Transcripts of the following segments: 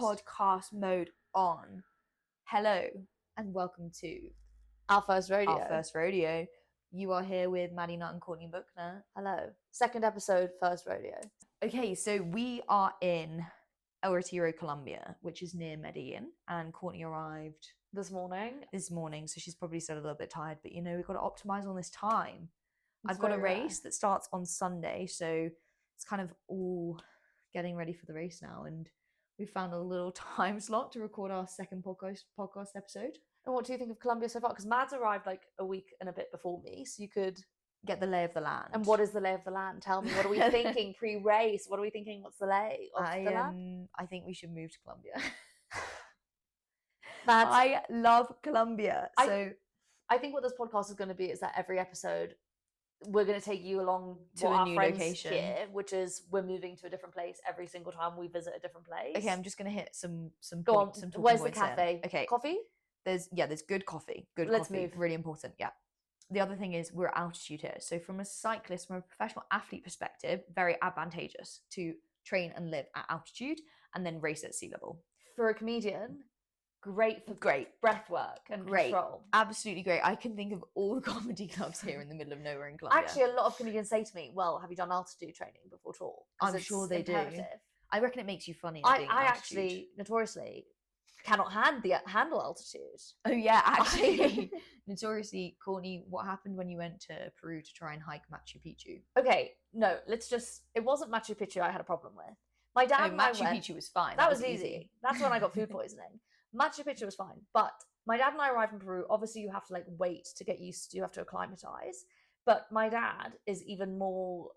podcast mode on. Hello and welcome to our first rodeo. Our first rodeo. You are here with Maddy Nutt Courtney Buchner. Hello. Second episode, first rodeo. Okay, so we are in El Retiro, Colombia, which is near Medellin, and Courtney arrived this morning, so she's probably still a little bit tired, but we've got to optimize on this time. I've got a race that starts on Sunday, so it's kind of all getting ready for the race now, and we found a little time slot to record our second podcast episode. And what do you think of Colombia so far? Because Mads arrived like a week and a bit before me, so you could get the lay of the land. And what is the lay of the land? Tell me, what are we thinking pre-race? What are we thinking? What's the lay of the land? I think we should move to Colombia. Mads, I love Colombia. So I think what this podcast is going to be is that every episode we're going to take you along to a new location here, which is we're moving to a different place every single time we visit a different place. Okay, I'm just going to hit some Go points, on. some talking Where's the points cafe? in. Okay, coffee. There's good coffee. Let's coffee. move. Really important. Yeah. The other thing is we're at altitude here. So from a cyclist, from a professional athlete perspective, very advantageous to train and live at altitude and then race at sea level. For a comedian, great for breath work and control. Absolutely great. I can think of all the comedy clubs here in the middle of nowhere in Colombia. Actually, a lot of comedians say to me, well, have you done altitude training before talk? I'm sure they imperative. do. I reckon it makes you funny. I actually, notoriously, cannot handle altitude. Oh yeah, actually. Notoriously, Courtney, what happened when you went to Peru to try and hike Machu Picchu? Okay, no, it wasn't Machu Picchu I had a problem with. My dad and Machu Picchu was fine. That was easy. That's when I got food poisoning. Machu Picchu was fine, but my dad and I arrived in Peru. Obviously, you have to wait to get used to. You have to acclimatize. But my dad is even more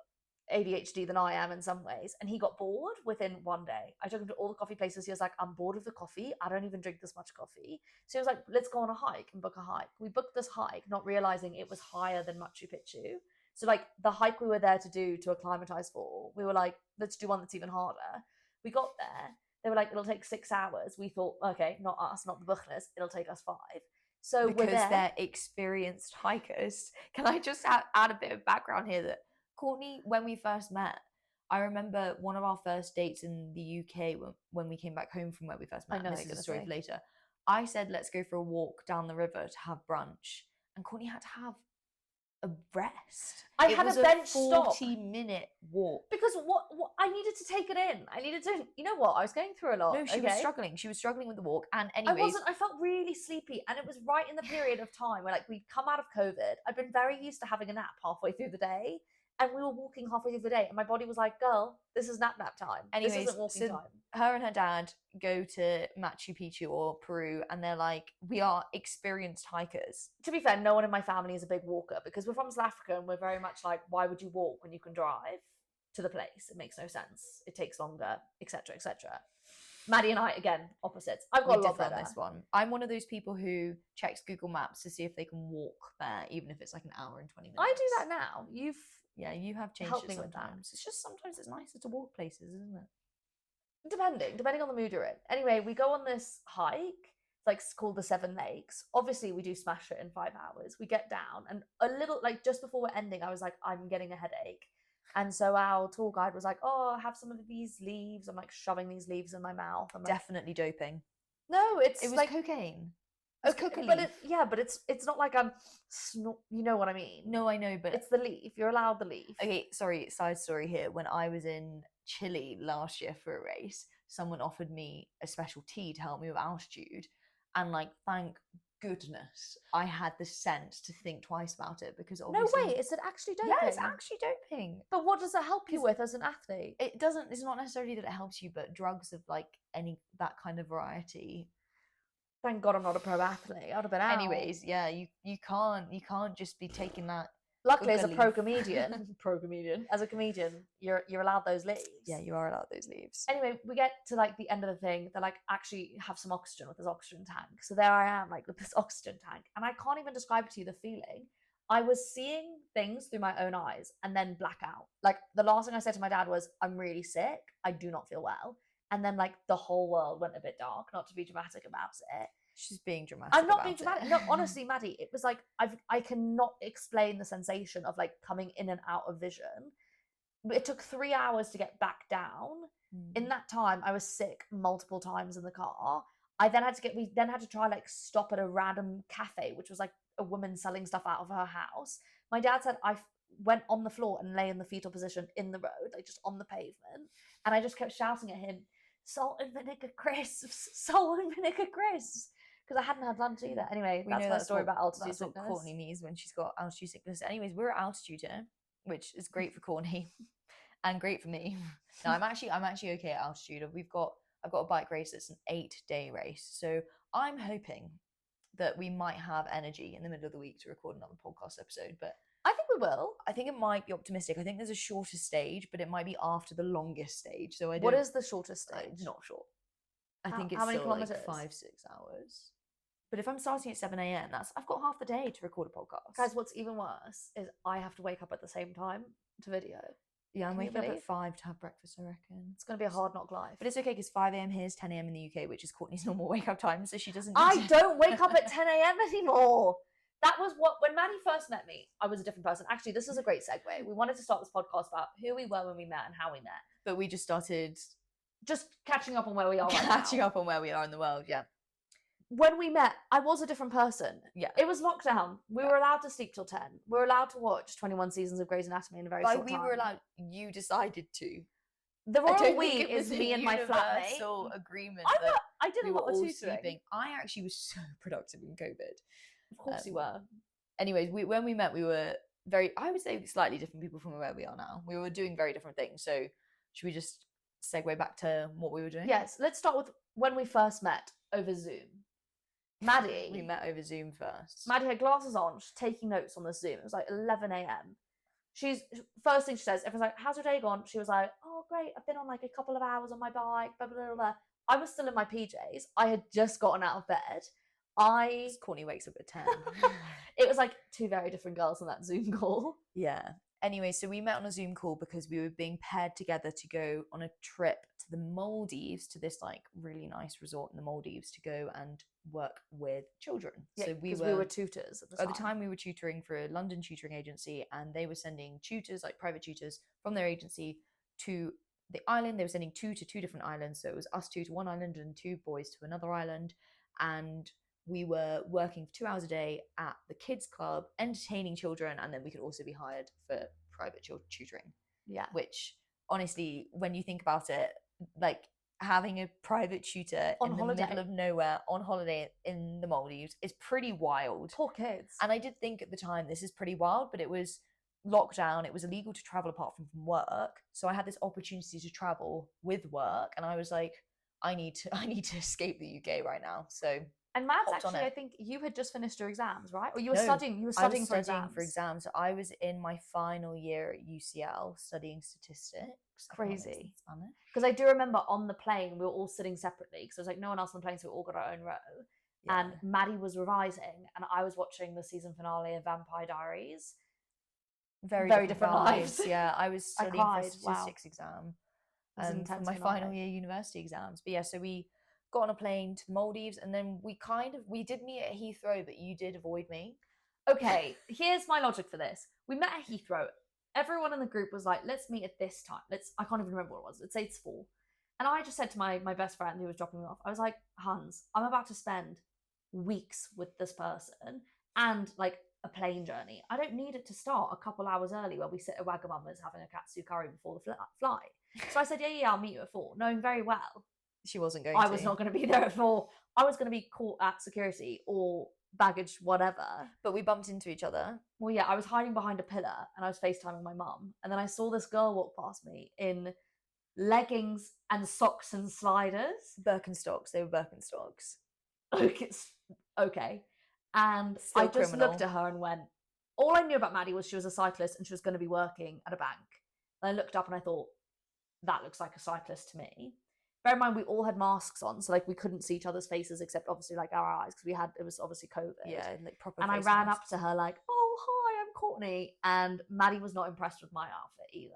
ADHD than I am in some ways, and he got bored within one day. I took him to all the coffee places. He was like, "I'm bored of the coffee. I don't even drink this much coffee." So he was like, "Let's go on a hike and book a hike." We booked this hike, not realizing it was higher than Machu Picchu. So the hike we were there to do to acclimatize for, we were like, "Let's do one that's even harder." We got there. They were like, it'll take 6 hours. We thought, okay, not us, not the Buchners. It'll take us 5. So because they're experienced hikers. Can I just add a bit of background here that Courtney, when we first met, I remember one of our first dates in the UK when we came back home from where we first met. This is a story for later. I said, let's go for a walk down the river to have brunch. And Courtney had to have a rest. I had a bench stop. 40-minute walk. Because what I needed to take it in. I needed to, you know what? I was going through a lot. No, she was struggling. She was struggling with the walk. And anyways, I felt really sleepy. And it was right in the period of time where we'd come out of COVID. I'd been very used to having a nap halfway through the day. And we were walking halfway through the day. And my body was like, girl, this is nap time. Anyways, this isn't walking time. Her and her dad go to Machu Picchu or Peru, and they're like, we are experienced hikers. To be fair, no one in my family is a big walker because we're from South Africa and we're very much like, why would you walk when you can drive to the place? It makes no sense. It takes longer, etc., etc. Maddie and I, again, opposites. I've got a lot better on this one. I'm one of those people who checks Google Maps to see if they can walk there, even if it's like an hour and 20 minutes. I do that now. You have changed helped it me sometimes. with that. It's just sometimes it's nicer to walk places, isn't it? Depending on the mood you're in. Anyway, we go on this hike. It's called the 7 Lakes. Obviously, we do smash it in 5 hours. We get down, and a little just before we're ending, I was like, I'm getting a headache. And so our tour guide was like, oh, have some of these leaves. I'm shoving these leaves in my mouth. I'm definitely doping. No, it was cocaine. Okay, but it's not like I'm you know what I mean? No, I know, but it's the leaf. You're allowed the leaf. Okay, sorry, side story here. When I was in Chile last year for a race, someone offered me a special tea to help me with altitude, and thank goodness I had the sense to think twice about it, because obviously... No way, is it actually doping? Yeah, it's actually doping. But what does it help you with as an athlete? It doesn't. It's not necessarily that it helps you, but drugs of that kind of variety. Thank God I'm not a pro athlete. I'd have been out. Anyways, yeah, you can't just be taking that. Luckily, as a pro comedian, as a comedian, you're allowed those leaves. Yeah, you are allowed those leaves. Anyway, we get to the end of the thing. They're actually have some oxygen with this oxygen tank. So there I am, with this oxygen tank, and I can't even describe to you the feeling. I was seeing things through my own eyes and then black out. The last thing I said to my dad was, "I'm really sick. I do not feel well." And then the whole world went a bit dark. Not to be dramatic about it. She's being dramatic. I'm not being dramatic. No, honestly, Maddie, it was I cannot explain the sensation of coming in and out of vision. It took 3 hours to get back down. In that time, I was sick multiple times in the car. We then had to try like stop at a random cafe, which was like a woman selling stuff out of her house. My dad said I went on the floor and lay in the fetal position in the road, like just on the pavement. And I just kept shouting at him, salt and vinegar crisps, salt and vinegar crisps. Because I hadn't had lunch either. Anyway, that's my story about altitude sickness. That's what Courtney needs when she's got altitude sickness. Anyways, we're at altitude here, which is great for Courtney and great for me. No, I'm actually okay at altitude. I've got a bike race that's an 8-day race. So I'm hoping that we might have energy in the middle of the week to record another podcast episode. But I think we will. I think it might be optimistic. I think there's a shorter stage, but it might be after the longest stage. So what is the shortest stage? Not short. I think it's how many still kilometers? Like 5-6 hours. But if I'm starting at 7 a.m, I've got half the day to record a podcast. Guys, what's even worse is I have to wake up at the same time to video. Yeah, I'm waking up at 5 to have breakfast, I reckon. It's going to be a hard knock life. But it's okay because 5 a.m. here is 10 a.m. in the UK, which is Courtney's normal wake up time, so she doesn't don't wake up at 10 a.m. anymore. That was when Maddy first met me, I was a different person. Actually, this is a great segue. We wanted to start this podcast about who we were when we met and how we met. But we just started... Just catching up on where we are right Catching up on where we are in the world, yeah. When we met, I was a different person. Yeah. It was lockdown. We were allowed to sleep till 10. We were allowed to watch 21 seasons of Grey's Anatomy in a very short time. We were allowed... You decided to. The royal we is me and my flatmate. Agreement. I did we a lot were of all tutoring. sleeping. I actually was so productive in COVID. Of course you were. Anyways, when we met, we were I would say slightly different people from where we are now. We were doing very different things. So should we just segue back to what we were doing? Yes, let's start with when we first met over Zoom. Maddy. We met over Zoom first. Maddy had glasses on, she's taking notes on the Zoom. It was like 11 a.m. First thing she says, everyone's like, how's your day gone? She was like, oh, great. I've been on like a couple of hours on my bike, blah, blah, blah, blah. I was still in my PJs. I had just gotten out of bed. Courtney wakes up at 10. It was like two very different girls on that Zoom call. Yeah. Anyway, so we met on a Zoom call because we were being paired together to go on a trip to the Maldives, to this like really nice resort in the Maldives, to go and work with children. Yeah, so we were tutors at the time. At the time we were tutoring for a London tutoring agency, and they were sending tutors, like private tutors from their agency to the island. They were sending 2 to 2 different islands. So it was us 2 to one island and 2 boys to another island. And we were working for 2 hours a day at the kids club, entertaining children, and then we could also be hired for private tutoring. Yeah. Which, honestly, when you think about it, like having a private tutor in the middle of nowhere on holiday in the Maldives is pretty wild. Poor kids. And I did think at the time, this is pretty wild, but it was lockdown. It was illegal to travel apart from work. So I had this opportunity to travel with work, and I was like, I need to escape the UK right now. So... And Mads, actually, I think you had just finished your exams, right? Or you were studying. You were studying for exams. So I was in my final year at UCL studying statistics. Crazy. Because I do remember on the plane, we were all sitting separately because there was like no one else on the plane, so we all got our own row. Yeah. And Maddy was revising, and I was watching the season finale of Vampire Diaries. Very different lives. Yeah, I was studying for a statistics exam. For my final year university exams. But yeah, so we got on a plane to the Maldives, and then we did meet at Heathrow, but you did avoid me. Okay, here's my logic for this. We met at Heathrow. Everyone in the group was like, let's meet at this time. I can't even remember what it was. Let's say it's 4. And I just said to my best friend who was dropping me off, I was like, Hans, I'm about to spend weeks with this person and like a plane journey. I don't need it to start a couple hours early where we sit at Wagamama's having a katsu curry before the flight. So I said, yeah, I'll meet you at 4, knowing very well she wasn't going I was not going to be there at 4. I was going to be caught at security or baggage, whatever. But we bumped into each other. Well, yeah, I was hiding behind a pillar and I was FaceTiming my mum. And then I saw this girl walk past me in leggings and socks and sliders. Birkenstocks. They were Birkenstocks. Okay. And I just looked at her and went, all I knew about Maddy was she was a cyclist and she was going to be working at a bank. And I looked up and I thought, that looks like a cyclist to me. Bear in mind, we all had masks on, so like we couldn't see each other's faces except obviously like our eyes because it was obviously COVID. Yeah, like proper. And I ran up to her like, "Oh, hi, I'm Courtney," and Maddy was not impressed with my outfit either.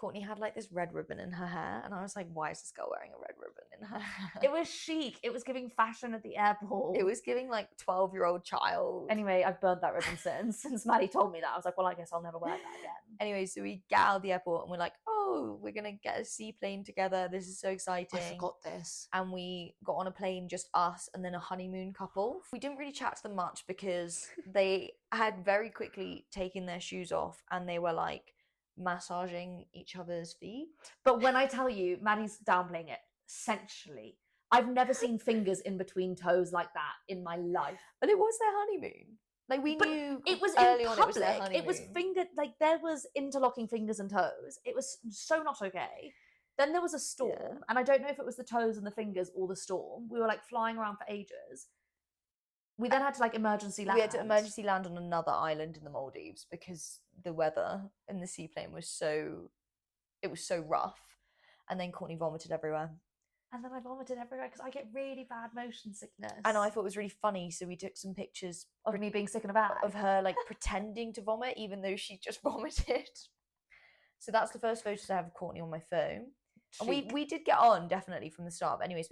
Courtney had like this red ribbon in her hair, and I was like, why is this girl wearing a red ribbon in her hair? It was chic. It was giving fashion at the airport. It was giving like 12-year-old child. Anyway, I've burnt that ribbon since Maddy told me that. I was like, well, I guess I'll never wear that again. Anyway, so we get out of the airport and we're like, oh, we're gonna get a seaplane together. This is so exciting. I forgot this. And we got on a plane, just us and then a honeymoon couple. We didn't really chat to them much because they had very quickly taken their shoes off and they were like massaging each other's feet. But when I tell you, Maddy's downplaying it, essentially. I've never seen fingers in between toes like that in my life. But it was their honeymoon. Like we But knew it was early in on public. it was their honeymoon. It was fingered, like there was interlocking fingers and toes. It was so not okay. Then there was a storm, and I don't know if it was the toes and the fingers or the storm. We were like flying around for ages. We then had to like emergency land. We had to emergency land on another island in the Maldives because the weather in the seaplane was so rough. And then Courtney vomited everywhere. And then I vomited everywhere because I get really bad motion sickness. And I thought it was really funny, so we took some pictures of me being sick in a bag. Of her like pretending to vomit even though she just vomited. So that's the first photos I have of Courtney on my phone. And we did get on definitely from the start. But anyways,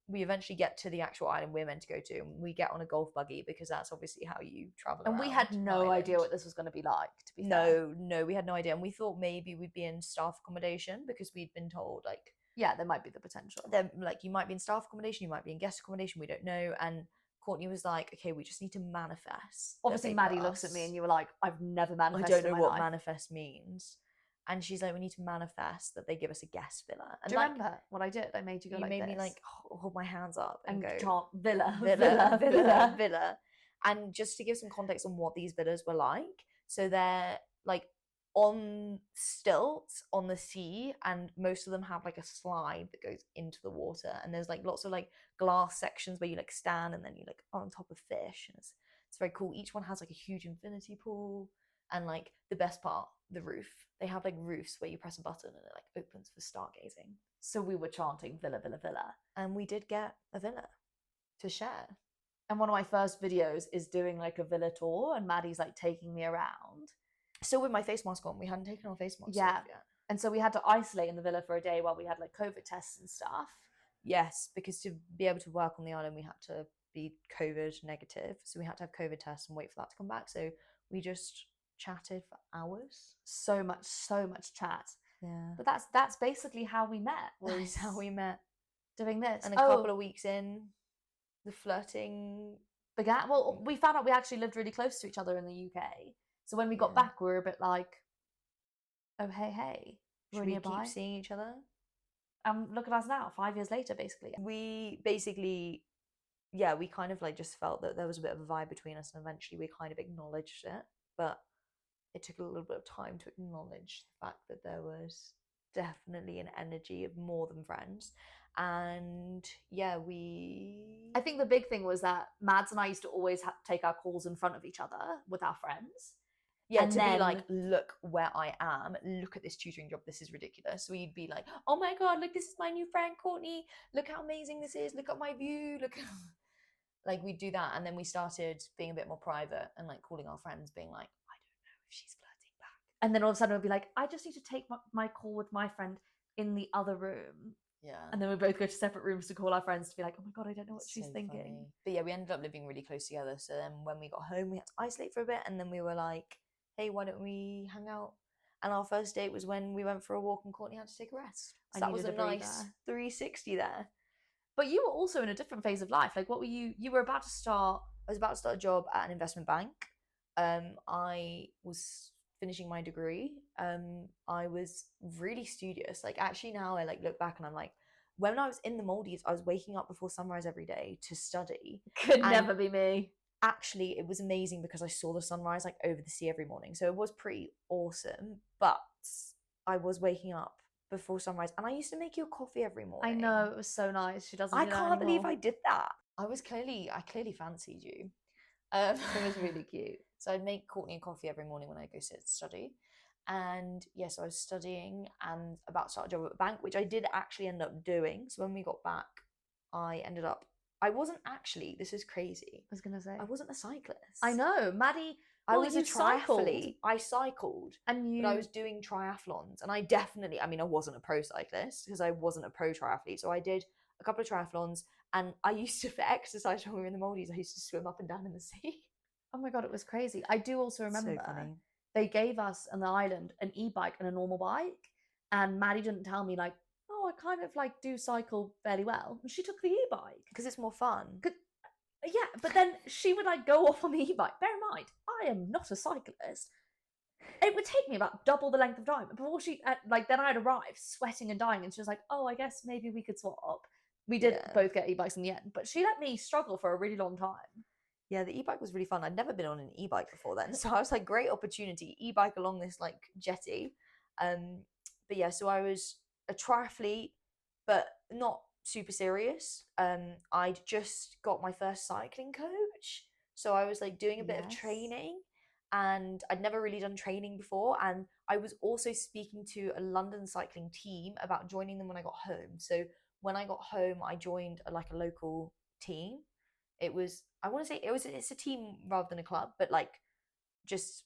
we eventually get to the actual island we're meant to go to, and we get on a golf buggy because that's obviously how you travel. And we had no idea what this was going to be like, to be fair. No, we had no idea. And we thought maybe we'd be in staff accommodation because we'd been told like, yeah, there might be the potential. Then like you might be in staff accommodation, you might be in guest accommodation, we don't know. And Courtney was like, okay, we just need to manifest. Obviously, Maddy looks at me and you were like, I've never manifested. I don't know what life. Manifest means. And she's like, we need to manifest that they give us a guest villa. And do you remember what I did? I made you go like this. You made me like hold my hands up and go chant villa. And just to give some context on what these villas were like, so they're like on stilts on the sea, and most of them have like a slide that goes into the water, and there's like lots of like glass sections where you like stand and then you like are on top of fish, and it's very cool. Each one has like a huge infinity pool, and like the best part, the roof. They have like roofs where you press a button and it like opens for stargazing. So we were chanting villa, villa, villa. And we did get a villa to share. And one of my first videos is doing like a villa tour, and Maddy's like taking me around. Still with my face mask on. We hadn't taken our face masks off yet. And so we had to isolate in the villa for a day while we had like COVID tests and stuff. Yes, because to be able to work on the island, we had to be COVID negative. So we had to have COVID tests and wait for that to come back. So we just chatted for hours. So much chat. Yeah. But that's basically how we met. That's how we met. Doing this. And a couple of weeks in, the flirting began. Well, we found out we actually lived really close to each other in the UK. So when we got back, we were a bit like, oh, hey. Should we keep seeing each other? Look at us now, 5 years later, basically. We basically, we kind of like just felt that there was a bit of a vibe between us, and eventually we kind of acknowledged it. But it took a little bit of time to acknowledge the fact that there was definitely an energy of more than friends. And I think the big thing was that Mads and I used to always take our calls in front of each other with our friends. Yeah, and to be like, look where I am, look at this tutoring job, this is ridiculous. So we'd be like, oh my god, look, this is my new friend Courtney, look how amazing this is, look at my view, look at... Like we'd do that, and then we started being a bit more private and like calling our friends, being like, I don't know if she's flirting back. And then all of a sudden we'd be like, I just need to take my call with my friend in the other room. Yeah. And then we both go to separate rooms to call our friends to be like, oh my god, I don't know what she's thinking. Funny. But yeah, we ended up living really close together. So then when we got home, we had to isolate for a bit, and then we were like, hey, why don't we hang out? And our first date was when we went for a walk and Courtney had to take a rest. So that was a nice 360 there. But you were also in a different phase of life. Like, what were you? You were about to start. I was about to start a job at an investment bank. I was finishing my degree. I was really studious. Like, actually now I like look back and I'm like, when I was in the Maldives, I was waking up before sunrise every day to study. Could never be me. Actually, it was amazing because I saw the sunrise like over the sea every morning. So it was pretty awesome. But I was waking up before sunrise, and I used to make you a coffee every morning. I know, it was so nice. She doesn't. I can't believe I did that. I clearly fancied you. It was really cute. So I'd make Courtney a coffee every morning when I go sit to study. And yes, I was studying and about to start a job at a bank, which I did actually end up doing. So when we got back, I wasn't actually, this is crazy. I was gonna say, I wasn't a cyclist. I know, Maddy I Well, was a you cycled. triathlete. I cycled, And but I was doing triathlons, and I definitely, I mean, I wasn't a pro cyclist because I wasn't a pro triathlete. So I did a couple of triathlons, and I used to, for exercise when we were in the Maldives, I used to swim up and down in the sea. oh my God, it was crazy. I do also remember So funny. they gave us on the island an e-bike and a normal bike. And Maddie didn't tell me like, oh, I kind of like do cycle fairly well. And she took the e-bike. Because it's more fun. Yeah, but then she would like go off on the e-bike. Bear in mind, I am not a cyclist. It would take me about double the length of time before then I'd arrive sweating and dying, and she was like, "Oh, I guess maybe we could swap." We did Yeah. both get e-bikes in the end, but she let me struggle for a really long time. Yeah, the e-bike was really fun. I'd never been on an e-bike before then, so I was like, great opportunity, e-bike along this like jetty. But yeah, so I was a triathlete, but not super serious. I'd just got my first cycling coach, so I was like doing a bit of Yes. training, and I'd never really done training before. And I was also speaking to a London cycling team about joining them when I got home. So when I got home, I joined a local team. It was, I want to say it's a team rather than a club, but like just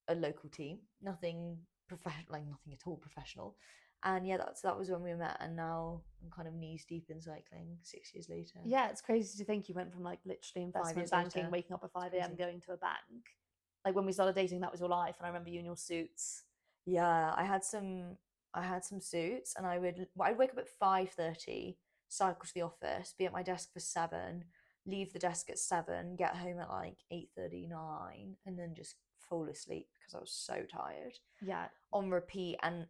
a local team, nothing nothing at all professional. And yeah, that was when we met, and now I'm kind of knees deep in cycling 6 years later. Yeah, it's crazy to think you went from like literally investment years banking, later. waking up at 5 a.m. crazy. going to a bank. Like when we started dating, that was your life, and I remember you in your suits. Yeah, I had some suits, and I'd wake up at 5:30, cycle to the office, be at my desk for 7, leave the desk at 7, get home at like 8:39, and then just fall asleep because I was so tired. Yeah. On repeat, and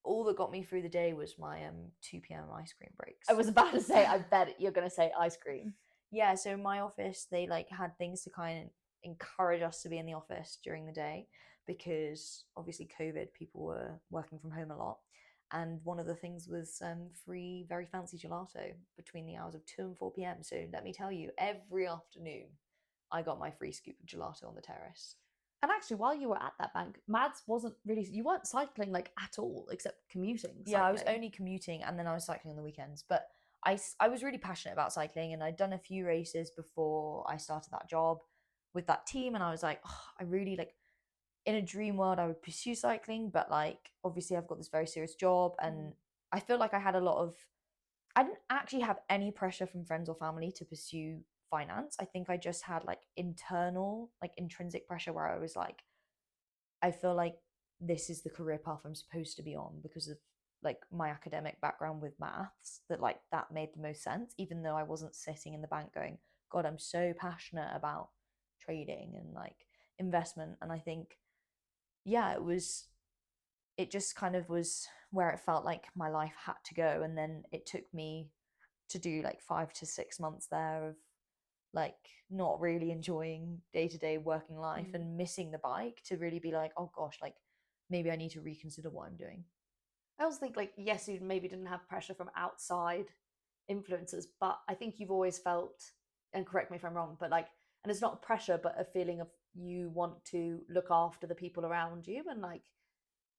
all that got me through the day was my 2 p.m. ice cream breaks. I was about to say, I bet you're going to say ice cream. Yeah, so in my office, they like had things to kind of encourage us to be in the office during the day, because obviously COVID, people were working from home a lot. And one of the things was free, very fancy gelato between the hours of 2 and 4 p.m. So let me tell you, every afternoon, I got my free scoop of gelato on the terrace. And actually, while you were at that bank, Mads wasn't really, you weren't cycling like at all, except commuting. Yeah, I was only commuting, and then I was cycling on the weekends. But I was really passionate about cycling, and I'd done a few races before I started that job with that team. And I was like, oh, I really like, in a dream world, I would pursue cycling, but like, obviously I've got this very serious job, and I feel like I didn't actually have any pressure from friends or family to pursue finance. I think I just had like internal, like intrinsic pressure where I was like, I feel like this is the career path I'm supposed to be on because of like my academic background with maths, that like that made the most sense, even though I wasn't sitting in the bank going, God, I'm so passionate about trading and like investment. And I think, yeah, it just kind of was where it felt like my life had to go. And then it took me to do like 5 to 6 months there of like not really enjoying day-to-day working life and missing the bike, to really be like, oh gosh, like maybe I need to reconsider what I'm doing. I also think like, yes, you maybe didn't have pressure from outside influences, but I think you've always felt, and correct me if I'm wrong, but like, and it's not pressure, but a feeling of you want to look after the people around you, and like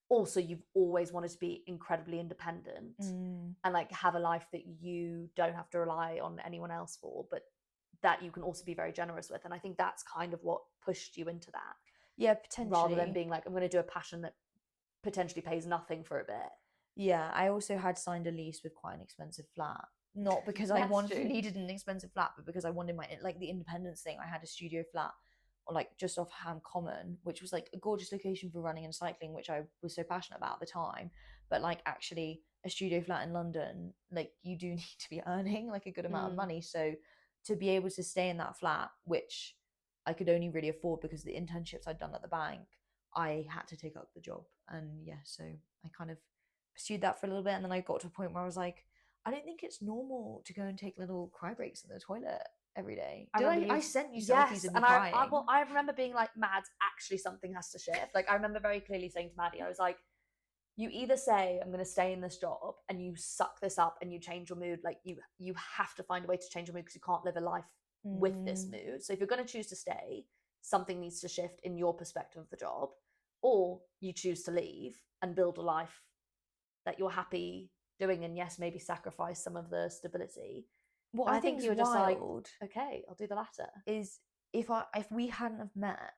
also you've always wanted to be incredibly independent and like have a life that you don't have to rely on anyone else for, but that you can also be very generous with. And I think that's kind of what pushed you into that. Yeah, potentially. Rather than being like, I'm going to do a passion that potentially pays nothing for a bit. Yeah, I also had signed a lease with quite an expensive flat. Not because I needed an expensive flat, but because I wanted my, like the independence thing. I had a studio flat, or like just off Ham Common, which was like a gorgeous location for running and cycling, which I was so passionate about at the time. But like actually a studio flat in London, like you do need to be earning like a good amount of money. So to be able to stay in that flat, which I could only really afford because of the internships I'd done at the bank, I had to take up the job. And yeah, so I kind of pursued that for a little bit. And then I got to a point where I was like, I don't think it's normal to go and take little cry breaks in the toilet every day. I sent you selfies of me crying. I remember being like, Mads, actually something has to shift. Like I remember very clearly saying to Maddie, I was like, you either say I'm going to stay in this job and you suck this up and you change your mood, like you have to find a way to change your mood because you can't live a life with this mood. So if you're going to choose to stay, something needs to shift in your perspective of the job, or you choose to leave and build a life that you're happy doing, and yes, maybe sacrifice some of the stability. What and I think you were just like, okay, I'll do the latter. Is if we hadn't have met,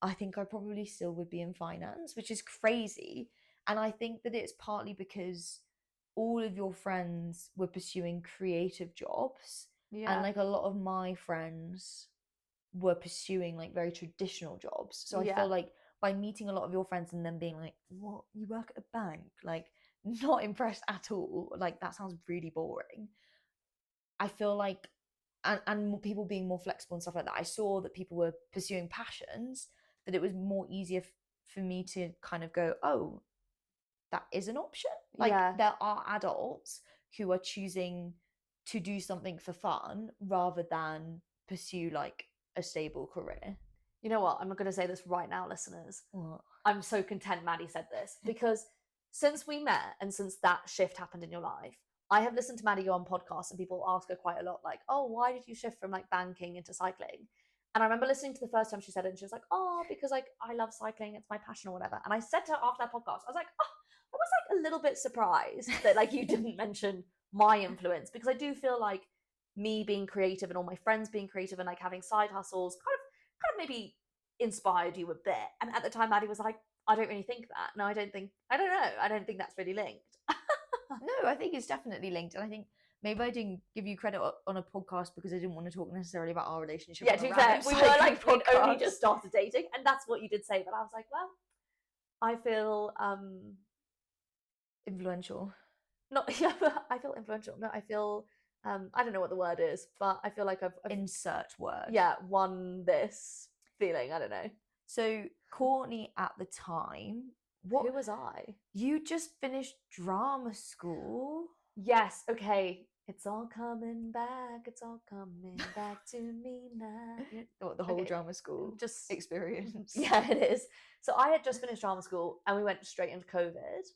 I think I probably still would be in finance, which is crazy. And I think that it's partly because all of your friends were pursuing creative jobs. And like a lot of my friends were pursuing like very traditional jobs. So I feel like by meeting a lot of your friends and then being like, what, you work at a bank? Like, not impressed at all. Like, that sounds really boring. I feel like, and people being more flexible and stuff like that, I saw that people were pursuing passions, that it was more easier for me to kind of go, oh, that is an option. Like, there are adults who are choosing to do something for fun rather than pursue like a stable career. You know what? I'm not going to say this right now, listeners. What? I'm so content Maddy said this, because since we met and since that shift happened in your life, I have listened to Maddy go on podcasts and people ask her quite a lot, like, oh, why did you shift from like banking into cycling? And I remember listening to the first time she said it and she was like, oh, because like I love cycling, it's my passion or whatever. And I said to her after that podcast, I was like, oh, I was like a little bit surprised that like you didn't mention my influence, because I do feel like me being creative and all my friends being creative and like having side hustles kind of maybe inspired you a bit. And at the time Maddy was like, I don't really think that. No, I don't think that's really linked. No, I think it's definitely linked. And I think maybe I didn't give you credit on a podcast because I didn't want to talk necessarily about our relationship. Yeah, to be fair, we were like, we'd only just started dating, and that's what you did say. But I was like, well, I feel influential. Not, yeah, I feel influential. No, I feel I don't know what the word is, but I feel like I've insert word. Yeah, won this feeling. I don't know. So Courtney at the time, who was I? You just finished drama school. Yes. Okay. It's all coming back. It's all coming back to me now. The whole drama school just experience. Yeah, it is. So I had just finished drama school and we went straight into COVID.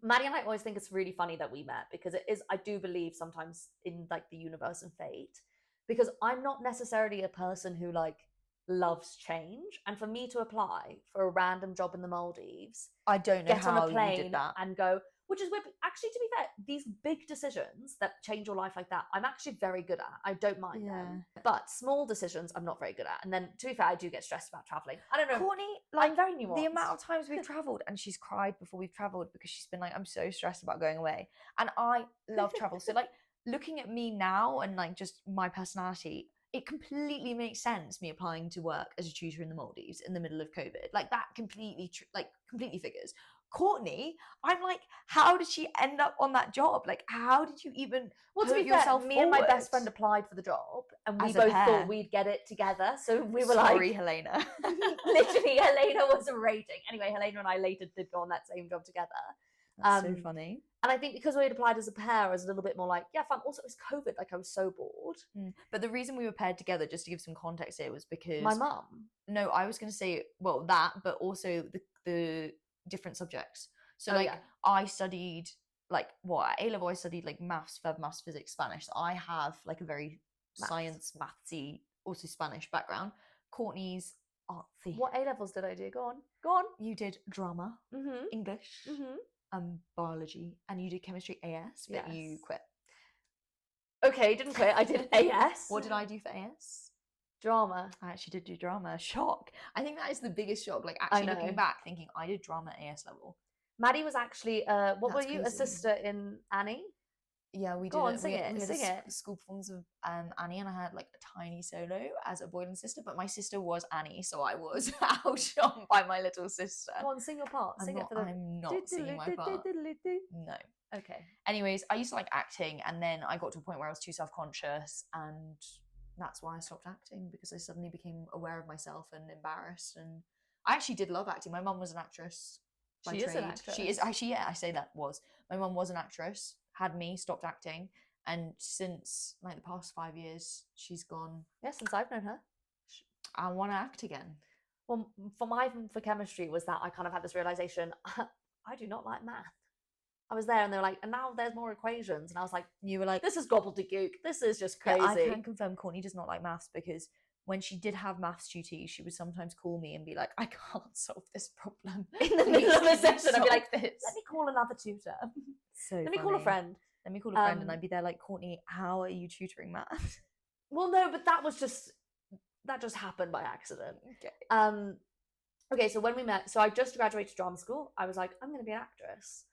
Maddy and I always think it's really funny that we met, because it is, I do believe sometimes in like the universe and fate, because I'm not necessarily a person who like loves change, and for me to apply for a random job in the Maldives, I don't know get how on a plane you did that and go, which is weird. Actually, to be fair, these big decisions that change your life like that, I'm actually very good at. I don't mind them. But small decisions, I'm not very good at. And then, to be fair, I do get stressed about traveling. I don't know. Courtney, like, I'm very nuanced. The amount of times we've traveled, and she's cried before we've traveled because she's been like, I'm so stressed about going away. And I love travel. So, like, looking at me now and like just my personality, it completely makes sense me applying to work as a tutor in the Maldives in the middle of COVID. Like, that completely figures. Courtney, I'm like, how did she end up on that job? Like, how did you even to be yourself fair, me forward? And my best friend applied for the job, and we As a both pair. thought we'd get it together. So we were Sorry, like, Helena. Literally, Helena was raging. Anyway, Helena and I later did go on that same job together. That's so funny. And I think because we had applied as a pair, I was a little bit more like, yeah, fun. Also, it was COVID. Like, I was so bored. But the reason we were paired together, just to give some context here, was because my mum. No, I was going to say, well, that, but also the different subjects. So I studied at A-level I studied like maths, physics, Spanish. So I have like a very science, mathsy, also Spanish background. Courtney's artsy. What A-levels did I do? Go on. You did drama, English, biology, and you did chemistry AS, but you quit. Okay, didn't quit. I did AS. What did I do for AS? Drama. I actually did do drama. Shock. I think that is the biggest shock. Like, actually looking back, thinking I did drama at AS level. Maddy was actually, what were you, a sister in Annie? Yeah, we did. Go on, sing it. School performance of Annie, and I had like a tiny solo as a boy and sister, but my sister was Annie, so I was outshone by my little sister. Go on, sing your part. I'm not singing my part. No. Okay. Anyways, I used to like acting, and then I got to a point where I was too self-conscious, and that's why I stopped acting, because I suddenly became aware of myself and embarrassed. And I actually did love acting. My mum was an actress. She is an actress. She is actually, yeah, I say that was. My mum was an actress, had me, stopped acting, and since like the past 5 years, she's gone. Yeah, since I've known her. I want to act again. Well, for chemistry was that I kind of had this realization, I do not like math. I was there and they were like, and now there's more equations. And I was like, you were like, this is gobbledygook. This is just crazy. Yeah, I can confirm Courtney does not like maths, because when she did have maths duties, she would sometimes call me and be like, I can't solve this problem. In the middle of a session, I'd be like, let me call another tutor. Let me call a friend. Let me call a friend, and I'd be there like, Courtney, how are you tutoring maths? Well, no, but that was just that just happened by accident. Okay. Okay, so when we met, so I just graduated drama school. I was like, I'm going to be an actress.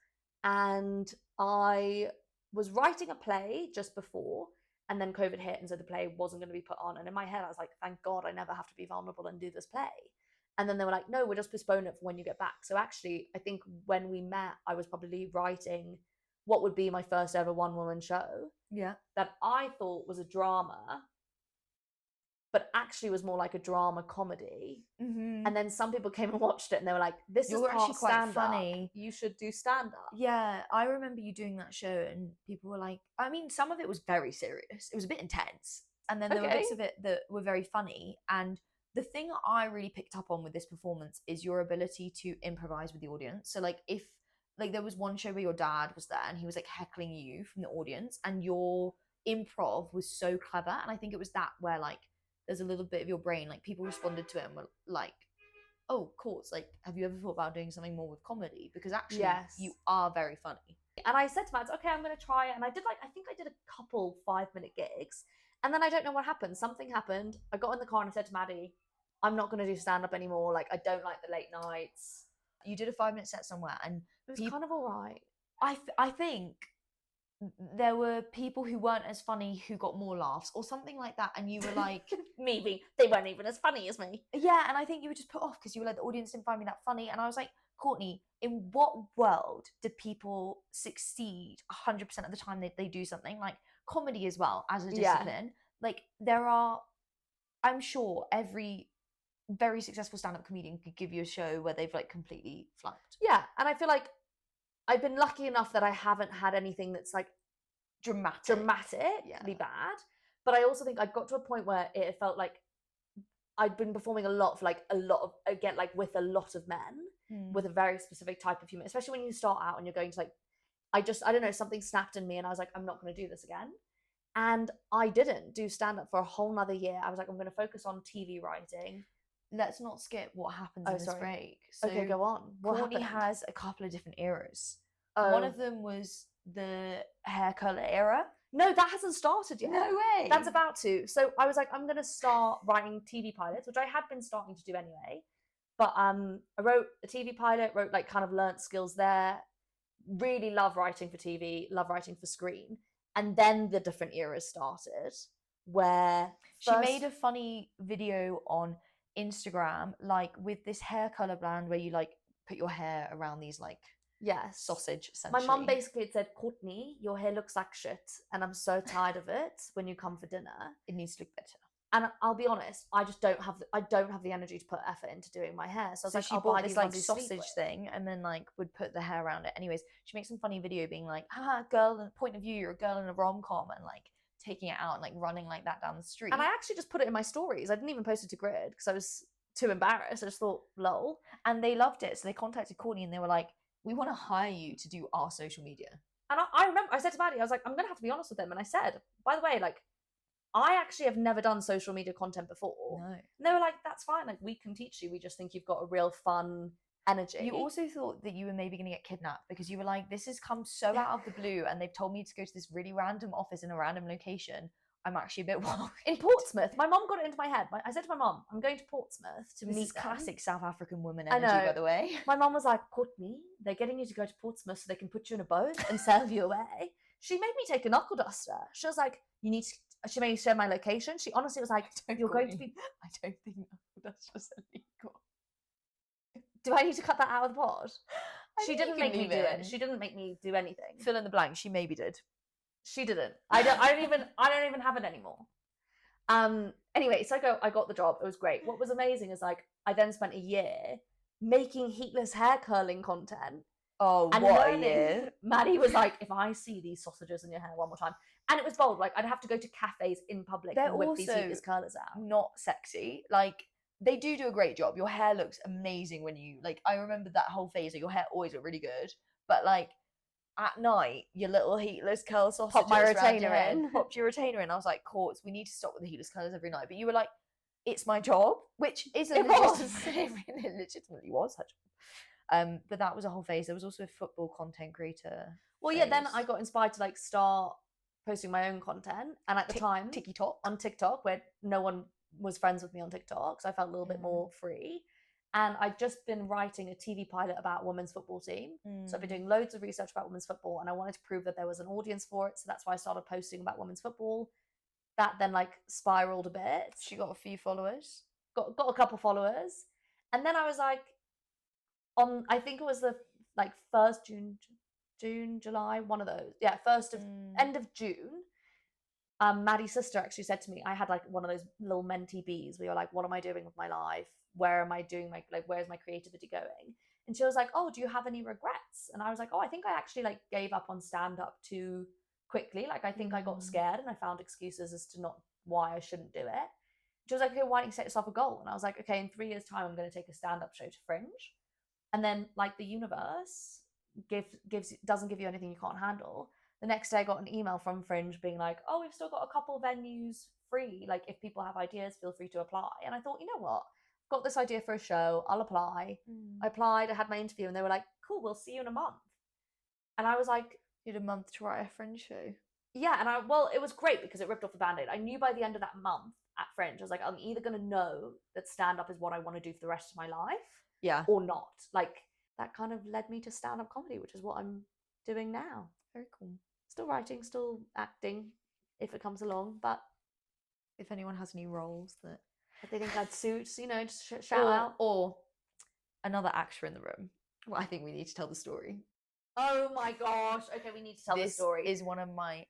And I was writing a play just before, and then COVID hit, and so the play wasn't going to be put on. And in my head, I was like, thank God I never have to be vulnerable and do this play. And then they were like, no, we'll just postpone it for when you get back. So actually, I think when we met, I was probably writing what would be my first ever one-woman show. Yeah. That I thought was a drama, but actually was more like a drama comedy. Mm-hmm. And then some people came and watched it, and they were like, this is actually quite stand-up. funny. You should do stand-up. Yeah, I remember you doing that show, and people were like, I mean, some of it was very serious. It was a bit intense. And then there were bits of it that were very funny. And the thing I really picked up on with this performance is your ability to improvise with the audience. So like if like there was one show where your dad was there and he was like heckling you from the audience, and your improv was so clever. And I think it was that where like there's a little bit of your brain, like people responded to it and were like, oh, Courts, like, have you ever thought about doing something more with comedy? Because actually, you are very funny. And I said to Mads, okay, I'm going to try it. And I think I did a couple 5-minute gigs. And then I don't know what happened. Something happened. I got in the car and I said to Maddy, I'm not going to do stand-up anymore. Like, I don't like the late nights. You did a 5-minute set somewhere, and it was kind of all right. I think there were people who weren't as funny who got more laughs or something like that, and you were like, maybe they weren't even as funny as me. Yeah, and I think you were just put off because you were like, the audience didn't find me that funny. And I was like, Courtney, in what world do people succeed 100% of the time they do something? Like comedy as well as a discipline. Like there are, I'm sure every very successful stand-up comedian could give you a show where they've like completely flunked. Yeah, and I feel like I've been lucky enough that I haven't had anything that's like dramatically bad. But I also think I got to a point where it felt like I'd been performing a lot for like with a lot of men with a very specific type of humor, especially when you start out and you're going to like, I don't know, something snapped in me and I was like, I'm not going to do this again. And I didn't do stand-up for a whole nother year. I was like, I'm going to focus on TV writing. Let's not skip what happens in this break. So okay, go on. Courtney has a couple of different eras. One of them was the hair colour era. No, that hasn't started yet. No way. That's about to. So I was like, I'm going to start writing TV pilots, which I had been starting to do anyway. But I wrote a TV pilot, like kind of learnt skills there. Really love writing for TV, love writing for screen. And then the different eras started where she made a funny video on Instagram, like with this hair colour brand where you like put your hair around these like sausage essentially. My mum basically had said, Courtney, your hair looks like shit and I'm so tired of it. When you come for dinner, it needs to look better. And I'll be honest, I just don't have the energy to put effort into doing my hair. So I was like, she bought this like sausage thing and then like would put the hair around it. Anyways, she makes some funny video being like, girl, point of view, you're a girl in a rom-com, and like taking it out and like running like that down the street. And I actually just put it in my stories. I didn't even post it to Grid because I was too embarrassed. I just thought, lol. And they loved it. So they contacted Courtney and they were like, we want to hire you to do our social media. And I remember I said to Maddy, I was like, I'm going to have to be honest with them. And I said, by the way, like, I actually have never done social media content before. No. And they were like, that's fine. Like, we can teach you. We just think you've got a real fun energy. You also thought that you were maybe going to get kidnapped because you were like, this has come so out of the blue and they've told me to go to this really random office in a random location. I'm actually a bit worried. In Portsmouth. My mum got it into my head. I said to my mum, I'm going to Portsmouth to meet them. Classic South African woman energy, by the way. My mum was like, Courtney, they're getting you to go to Portsmouth so they can put you in a boat and sail you away. She made me take a knuckle duster. She was like, she made me share my location. She honestly was like, you're going to be... I don't think knuckle dusters are illegal. Do I need to cut that out of the pod? She didn't make me do it. She didn't make me do anything. Fill in the blank. She maybe did. She didn't. I don't even have it anymore. Anyway, so I got the job. It was great. What was amazing is like I then spent a year making heatless hair curling content. Oh, and what a year. Maddy was like, if I see these sausages in your hair one more time. And it was bold. Like I'd have to go to cafes in public and whip these heatless curlers out. Not sexy. Like they do a great job. Your hair looks amazing when you like. I remember that whole phase. Like, your hair always looked really good, but like at night, your little heatless curl sausages popped my retainer in. Popped your retainer in. I was like, Courts, we need to stop with the heatless curls every night. But you were like, it's my job, which is it legitimately was her job. But that was a whole phase. There was also a football content creator. Well, yeah. Then I got inspired to like start posting my own content, and at the time, TikTok on TikTok, where no one was friends with me on TikTok, so I felt a little bit more free. And I'd just been writing a TV pilot about a women's football team. So I've been doing loads of research about women's football, and I wanted to prove that there was an audience for it. So that's why I started posting about women's football. That then like spiraled a bit. She got a few followers. Got a couple followers. And then I was like, I think it was the like 1st June, July, one of those. Yeah, end of June. Maddie's sister actually said to me, I had like one of those little mentee bees where you're like, what am I doing with my life? Where am I doing where's my creativity going? And she was like, oh, do you have any regrets? And I was like, oh, I think I actually like gave up on stand-up too quickly. Like, I think I got scared and I found excuses as to not why I shouldn't do it. She was like, okay, why don't you set yourself a goal? And I was like, okay, in 3 years' time, I'm going to take a stand-up show to Fringe. And then like the universe doesn't give you anything you can't handle. The next day I got an email from Fringe being like, oh, we've still got a couple venues free. Like, if people have ideas, feel free to apply. And I thought, you know what? I've got this idea for a show. I'll apply. I applied. I had my interview and they were like, cool, we'll see you in a month. And I was like, you had a month to write a Fringe show. Yeah. And it was great because it ripped off the Band-Aid. I knew by the end of that month at Fringe, I was like, I'm either going to know that stand-up is what I want to do for the rest of my life. Yeah. Or not. Like, that kind of led me to stand-up comedy, which is what I'm doing now. Very cool. Still writing, still acting, if it comes along. But if anyone has any roles that they think I'd suit, just shout out. Or another actor in the room. Well, I think we need to tell the story. Oh my gosh. Okay, we need to tell the story. This is one of my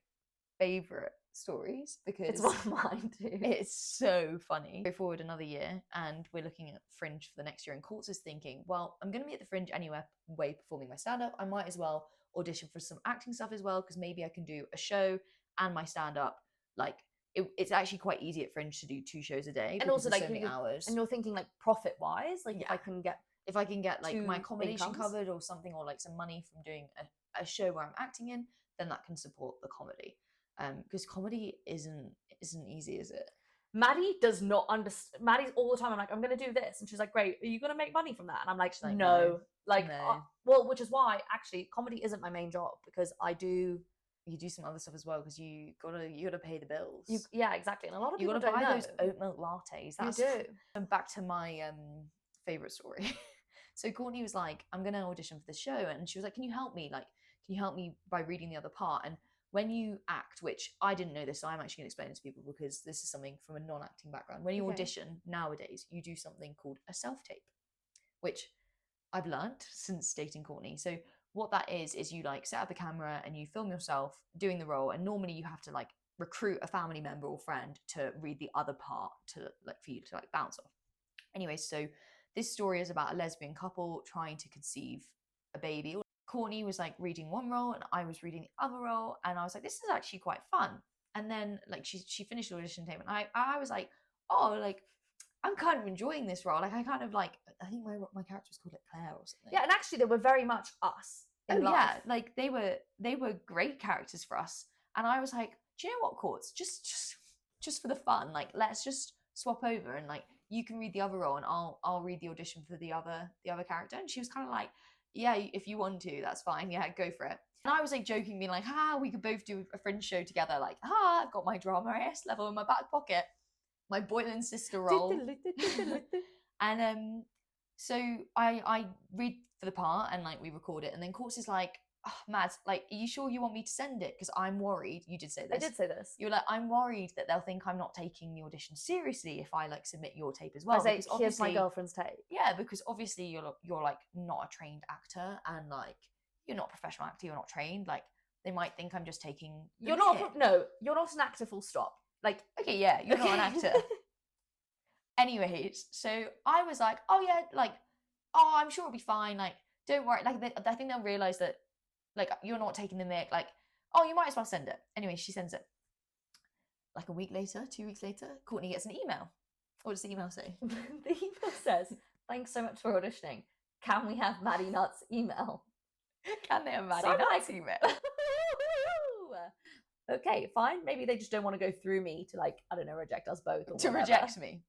favourite stories because it's one of mine too. It's so funny. Go forward another year and we're looking at Fringe for the next year, and Courts is thinking, well, I'm going to be at the Fringe anyway performing my stand-up. I might as well audition for some acting stuff as well, because maybe I can do a show and my stand-up. Like, it's actually quite easy at Fringe to do 2 shows a day, and also like so many hours. And you're thinking like profit-wise, like if I can get like my accommodation covered or something, or like some money from doing a show where I'm acting in, then that can support the comedy. Because comedy isn't easy, is it? Maddie does not understand. Maddie's all the time, I'm like, I'm going to do this. And she's like, great, are you going to make money from that? And I'm like, no. Like, no. Well, which is why, actually, comedy isn't my main job, because you do some other stuff as well, because you gotta pay the bills. Yeah, exactly. And a lot of people don't buy those oat milk lattes. You do. And back to my favourite story. So Courtney was like, I'm going to audition for the show. And she was like, can you help me? Like, can you help me by reading the other part? And when you act, which I didn't know this, so I'm actually going to explain it to people because this is something from a non-acting background. When you audition nowadays, you do something called a self-tape, which I've learned since dating Courtney. So what that is you like set up a camera and you film yourself doing the role. And normally you have to like recruit a family member or friend to read the other part to like for you to like bounce off. Anyway, so this story is about a lesbian couple trying to conceive a baby. Courtney was like reading one role and I was reading the other role, and I was like, this is actually quite fun. And then like she finished the audition tape and I was like, oh, like I'm kind of enjoying this role. Like I kind of like, I think my character was called like Claire or something. Yeah, and actually they were very much us. Yeah, like they were great characters for us. And I was like, do you know what, Courts? Just for the fun, like let's just swap over and like you can read the other role and I'll read the audition for the other character. And she was kind of like, yeah, if you want to, that's fine. Yeah, go for it. And I was like joking, being like, we could both do a Fringe show together. Like, I've got my drama AS level in my back pocket, my Boylan sister role. And so I read for the part and like we record it. And then Courts is like, Mads, like, are you sure you want me to send it? Because I'm worried. You did say this. I did say this. You were like, I'm worried that they'll think I'm not taking the audition seriously if I like submit your tape as well. I say, here's my girlfriend's tape. Yeah, because obviously you're like not a trained actor and like you're not a professional actor. You're not trained. Like they might think I'm just taking. You're not an actor. Full stop. Like, okay, yeah, you're not an actor. Anyways, so I was like, oh yeah, like, oh, I'm sure it'll be fine. Like, don't worry. Like, I think they'll realize that. Like, you're not taking the mic, like, oh, you might as well send it. Anyway, she sends it. Like a week later, 2 weeks later, Courtney gets an email. What does the email say? The email says, thanks so much for auditioning. Can we have Maddy Nutt's email? Can they have Maddy Nutt's email? Okay, fine. Maybe they just don't want to go through me to, like, I don't know, reject us both. Or to whatever. Reject me.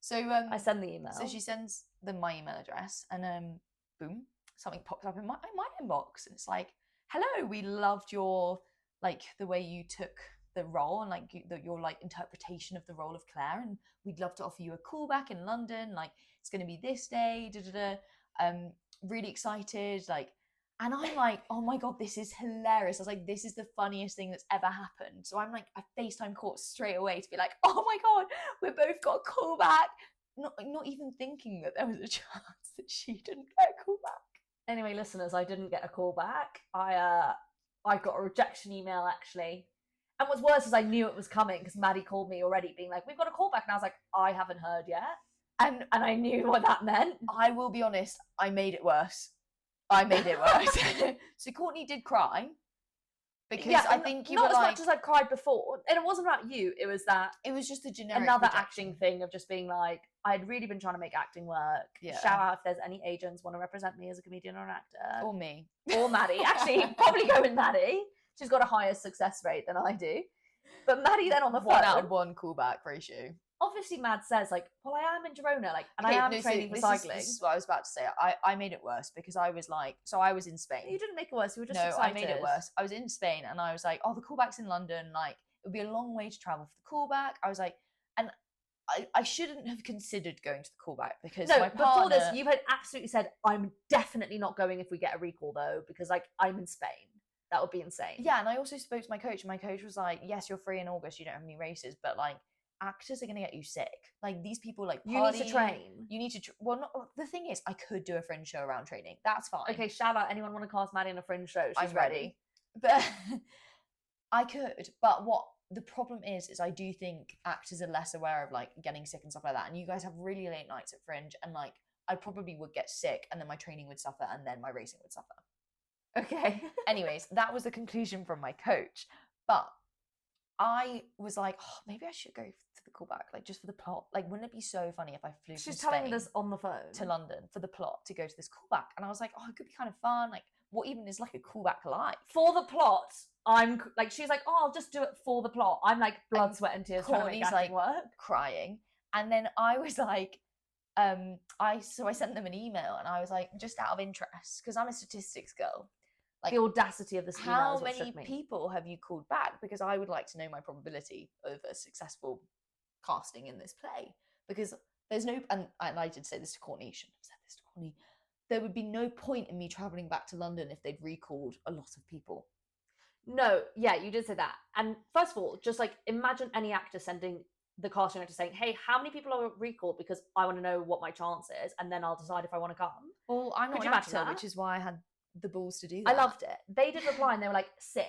So I send the email. So she sends them my email address and boom, something pops up in my inbox. And it's like, hello, we loved your, like, the way you took the role and like your like interpretation of the role of Claire, and we'd love to offer you a callback in London. Like it's going to be this day. Really excited. Like, and I'm like, oh my god, this is hilarious. I was like, this is the funniest thing that's ever happened. So I'm like, I FaceTime Court straight away to be like, oh my god, we both got a callback. Not even thinking that there was a chance that she didn't get a callback. Anyway, listeners, I didn't get a call back. I got a rejection email actually. And what's worse is I knew it was coming because Maddy called me already being like, we've got a call back. And I was like, I haven't heard yet. And I knew what that meant. I will be honest, I made it worse. So Courtney did cry. Because I think you not were as like, much as I've cried before. And it wasn't about you. It was that. It was just a generic another rejection. acting thing of just being like, I'd really been trying to make acting work. Yeah. Shout out if there's any agents want to represent me as a comedian or an actor. Or me. Or Maddy. Actually, probably go with Maddy. She's got a higher success rate than I do. But Maddy then on the phone. 1 out of 1 callback ratio. Obviously, Mad says, like, well, I am in Girona, like, and I am training for cycling. This is what I was about to say. I made it worse because I was like, so I was in Spain. You didn't make it worse, you were just excited. I made it worse. I was in Spain and I was like, oh, the callback's in London. Like, it would be a long way to travel for the callback. I was like, and I shouldn't have considered going to the callback because my partner... before this, you had absolutely said, I'm definitely not going if we get a recall, though, because, like, I'm in Spain. That would be insane. Yeah, and I also spoke to my coach, and my coach was like, yes, you're free in August, you don't have any races, but, like, actors are going to get you sick. Like, these people, like, you need to train. You need to... The thing is, I could do a fringe show around training. That's fine. Okay, shout out. Anyone want to cast Maddy in a fringe show? She's I'm ready. But I could. But what the problem is I do think actors are less aware of, like, getting sick and stuff like that. And you guys have really late nights at fringe, and, like, I probably would get sick, and then my training would suffer, and then my racing would suffer. Okay. Anyways, that was the conclusion from my coach. But I was like, oh, maybe I should go to the callback, like just for the plot. Like, wouldn't it be so funny if I flew from She's telling me Spain this on the phone to London for the plot to go to this callback? And I was like, oh, it could be kind of fun. Like, what even is like a callback like? For the plot, I'm like, she's like, oh, I'll just do it for the plot. I'm like blood, sweat, and tears trying to make acting work, crying. And then I was like, I sent them an email and I was like, just out of interest, because I'm a statistics girl. Like, the audacity of this email. How many people have you called back? Because I would like to know my probability of a successful casting in this play. Because there's no, and I did say this to Courtney, shouldn't have said this to Courtney, there would be no point in me travelling back to London if they'd recalled a lot of people. No, yeah, you did say that. And first of all, just like imagine any actor sending the casting director saying, hey, how many people are recalled? Because I want to know what my chance is, and then I'll decide if I want to come. Well, I'm not an actor, which is why I had the balls to do that. I loved it. They did reply and they were like 6.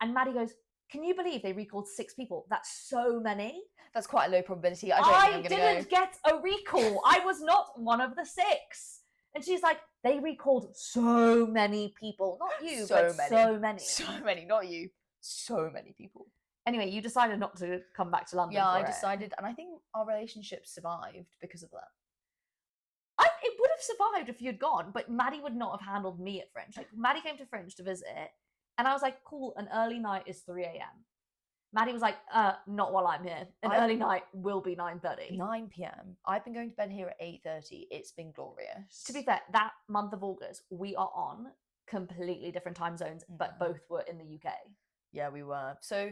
And Maddy goes, can you believe they recalled 6 people? That's so many. That's quite a low probability. I didn't get a recall. I was not one of the 6. And she's like, they recalled so many people. Not you, but so many. So many, not you. So many people. Anyway, you decided not to come back to London. Yeah, I decided, and I think our relationship survived because of that. It would have survived if you'd gone, but Maddy would not have handled me at Fringe. Like, Maddy came to Fringe to visit, and I was like, cool, an early night is 3 a.m. Maddy was like, not while I'm here. An early night will be 9:30. 9 p.m. I've been going to bed here at 8:30. It's been glorious. To be fair, that month of August, we are on completely different time zones, but both were in the UK. Yeah, we were. So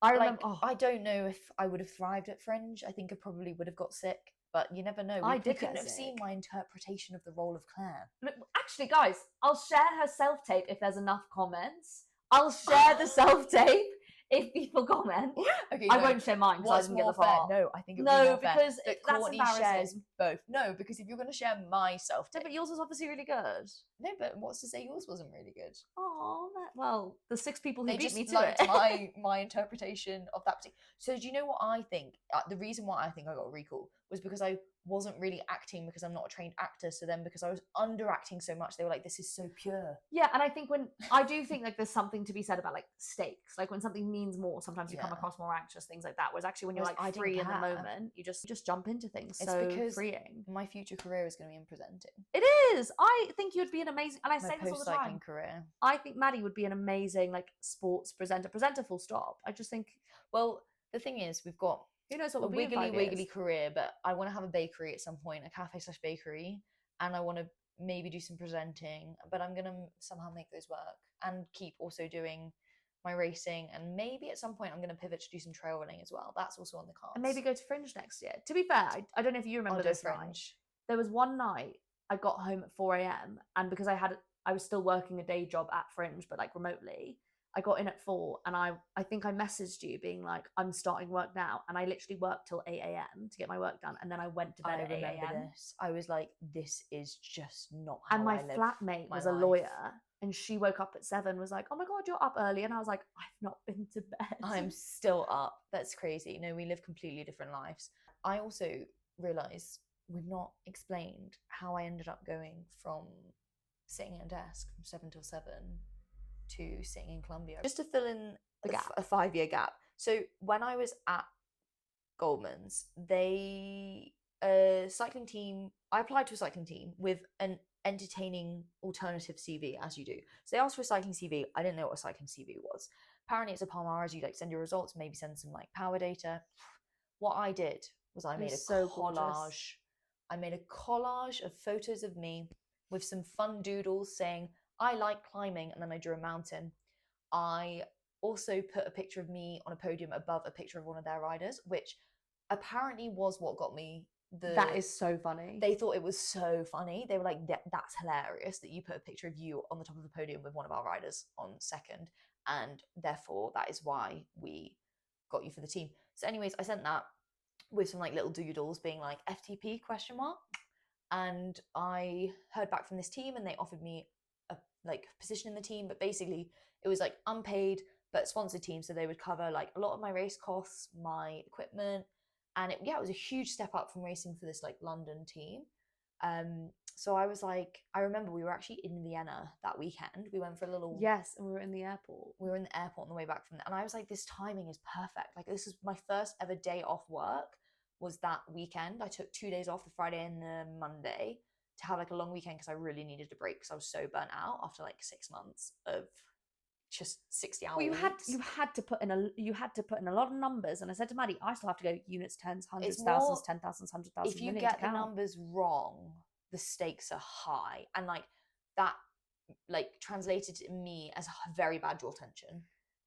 I remember. I don't know if I would have thrived at Fringe. I think I probably would have got sick. But you never know. You couldn't have seen my interpretation of the role of Claire. Actually, guys, I'll share her self-tape if there's enough comments. I'll share the self-tape if people comment. Okay, I won't share mine because I didn't get the part. No, I think it would be more fair because that that's Courtney embarrassing. shares both. No, because if you're going to share my self-tape... No, but yours was obviously really good. No, but what's to say yours wasn't really good? Oh, well, the 6 people who beat me to liked it. my interpretation of that particular... So do you know what I think? The reason why I think I got a recall was because I wasn't really acting because I'm not a trained actor. So then because I was underacting so much, they were like, this is so pure. Yeah, and I think I do think like there's something to be said about like stakes. Like when something means more, sometimes you come across more anxious, things like that. Whereas actually when you're like free in the moment, you just jump into things. It's so because freeing. My future career is going to be in presenting. It is. I think you'd be an amazing, and I say this all the time. Career. I think Maddy would be an amazing like sports presenter full stop. I just think. Well, the thing is, we've got who knows what a wiggly career, but I want to have a bakery at some point, a cafe/bakery, and I want to maybe do some presenting, but I'm going to somehow make those work and keep also doing my racing, and maybe at some point I'm going to pivot to do some trail running as well. That's also on the cards. And maybe go to Fringe next year. To be fair, I don't know if you remember this night. There was one night I got home at 4 a.m. and because I was still working a day job at Fringe, but like remotely, I got in at 4 and I think I messaged you being like, I'm starting work now. And I literally worked till 8 a.m. to get my work done. And then I went to bed at 8 a.m. I was like, this is just not how And my I live flatmate was a life. lawyer and she woke up at 7, was like, oh my God, you're up early. And I was like, I've not been to bed. I'm still up. That's crazy. No, we live completely different lives. I also realised we've not explained how I ended up going from sitting at a desk from 7 till 7 to sitting in Colombia. Just to fill in a 5-year gap. So when I was at Goldman's, cycling team, I applied to a cycling team with an entertaining alternative CV, as you do. So they asked for a cycling CV. I didn't know what a cycling CV was. Apparently it's a Palmares, you like send your results, maybe send some like power data. What I did was I made a collage. I made a collage of photos of me with some fun doodles saying, I like climbing, and then I drew a mountain. I also put a picture of me on a podium above a picture of one of their riders, which apparently was what got me That is so funny. They thought it was so funny. They were like, that's hilarious that you put a picture of you on the top of the podium with one of our riders on second, and therefore that is why we got you for the team. So anyways, I sent that with some like little doodles being like FTP ? And I heard back from this team and they offered me a like position in the team, but basically it was like unpaid but sponsored team, so they would cover like a lot of my race costs, my equipment, and it was a huge step up from racing for this like London team. So I was like, I remember we were actually in Vienna that weekend. We went for a little... Yes, and we were in the airport. We were in the airport on the way back from there. And I was like, this timing is perfect. Like, this is my first ever day off work was that weekend. I took 2 days off, the Friday and the Monday, to have like a long weekend because I really needed a break because I was so burnt out after like 6 months of just 60-hour Well, weeks. you had to put in a lot of numbers, and I said to Maddie, I still have to go units, tens, hundreds, thousands, 10,000s, 100,000. If you get the numbers wrong, the stakes are high, and like that like translated to me as a very bad jaw tension.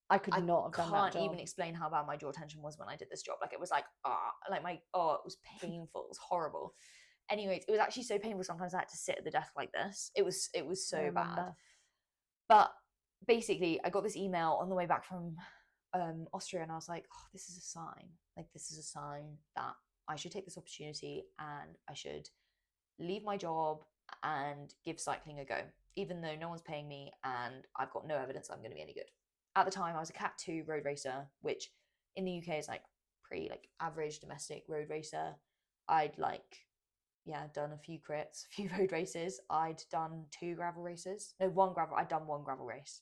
I could not have done that job. I can't even explain how bad my jaw tension was when I did this job. Like it was like it was painful. It was horrible. Anyways, it was actually so painful. Sometimes I had to sit at the desk like this. It was so bad. But basically, I got this email on the way back from Austria, and I was like, oh, this is a sign. Like this is a sign that I should take this opportunity and I should leave my job and give cycling a go, even though no one's paying me and I've got no evidence I'm going to be any good. At the time, I was a Cat 2 road racer, which in the UK is like pretty like average domestic road racer. I'd done a few crits, a few road races. I'd done 2 gravel races. No, I'd done 1 gravel race.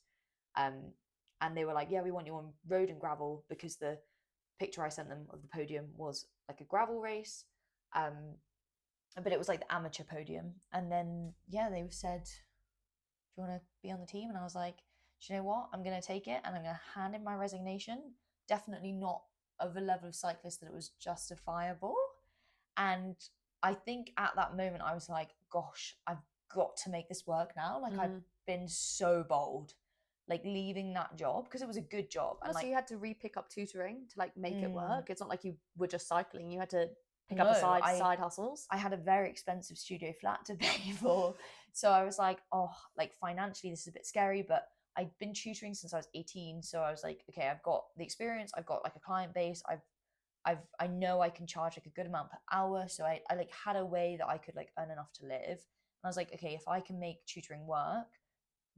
And they were like, yeah, we want you on road and gravel, because the picture I sent them of the podium was like a gravel race. But it was like the amateur podium. And then, they said, do you want to be on the team? And I was like, do you know what? I'm going to take it and I'm going to hand in my resignation. Definitely not of a level of cyclist that it was justifiable. And I think at that moment I was like, gosh, I've got to make this work now. Like I've been so bold, like leaving that job, because it was a good job. And so you had to re-pick up tutoring to like make it work. It's not like you were just cycling. You had to pick up side hustles. I had a very expensive studio flat to pay for. So I was like, oh, like financially this is a bit scary, but I'd been tutoring since I was 18. So I was like, okay, I've got the experience. I've got like a client base. I know I can charge like a good amount per hour. So I like had a way that I could like earn enough to live. And I was like, okay, if I can make tutoring work,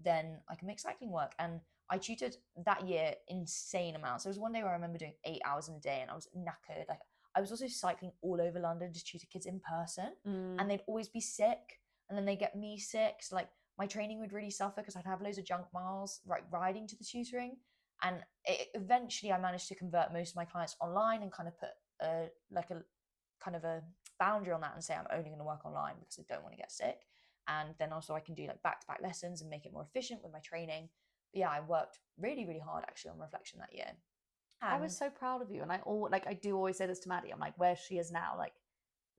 then I can make cycling work. And I tutored that year insane amounts. There was one day where I remember doing 8 hours in a day and I was knackered. Like I was also cycling all over London to tutor kids in person, and they'd always be sick, and then they get me sick. So like my training would really suffer because I'd have loads of junk miles riding to the tutoring. And eventually I managed to convert most of my clients online and kind of put a kind of a boundary on that and say I'm only going to work online because I don't want to get sick. And then also I can do like back-to-back lessons and make it more efficient with my training. But yeah, I worked really, really hard actually on reflection that year. And I was so proud of you. And I do always say this to Maddie. I'm like, where she is now, like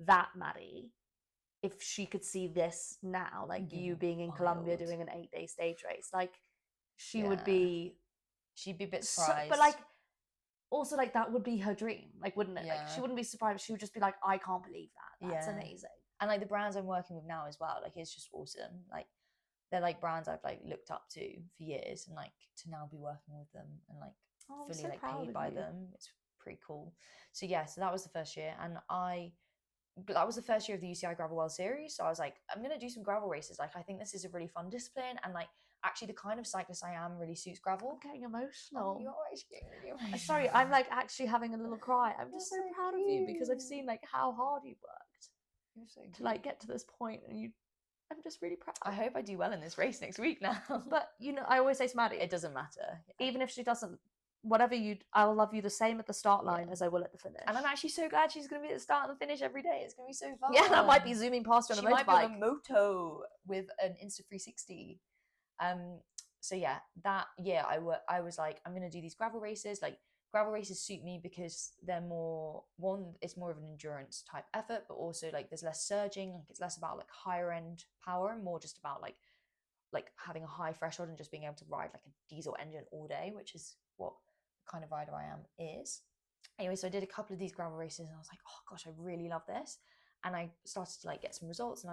that Maddie, if she could see this now, like you being in Colombia doing an 8-day stage race, like she would be She'd be a bit surprised. But like, also like that would be her dream, like, wouldn't it? Yeah. Like, she wouldn't be surprised. She would just be like, I can't believe that. That's Yeah. amazing. And like the brands I'm working with now as well, like it's just awesome. Like they're like brands I've like looked up to for years, and like to now be working with them and like fully so like proud paid of by you. them. It's pretty cool. So yeah, so that was the first year, and that was the first year of the UCI Gravel World Series. So I was like, I'm gonna do some gravel races. Like I think this is a really fun discipline, and like actually the kind of cyclist I am really suits gravel. I'm getting emotional. You're always getting really emotional. Sorry, I'm like actually having a little cry. I'm just so That's so proud of you because I've cute. seen like how hard you worked You're so to like get to this point, and I'm just really proud. I hope I do well in this race next week now. But you know, I always say to Maddy, it doesn't matter. even if she doesn't, whatever I'll love you the same at the start line as I will at the finish. And I'm actually so glad she's going to be at the start and the finish every day. It's going to be so fun. Yeah, I might be zooming past her on a motorbike. She might be on a moto with an Insta360. So yeah, that year I was like, I'm going to do these gravel races. Like gravel races suit me because they're more, one, it's more of an endurance type effort, but also like there's less surging. Like it's less about like higher end power and more just about like having a high threshold and just being able to ride like a diesel engine all day, which is what the kind of rider I am is. Anyway, so I did a couple of these gravel races and I was like, oh gosh, I really love this. And I started to like get some results, and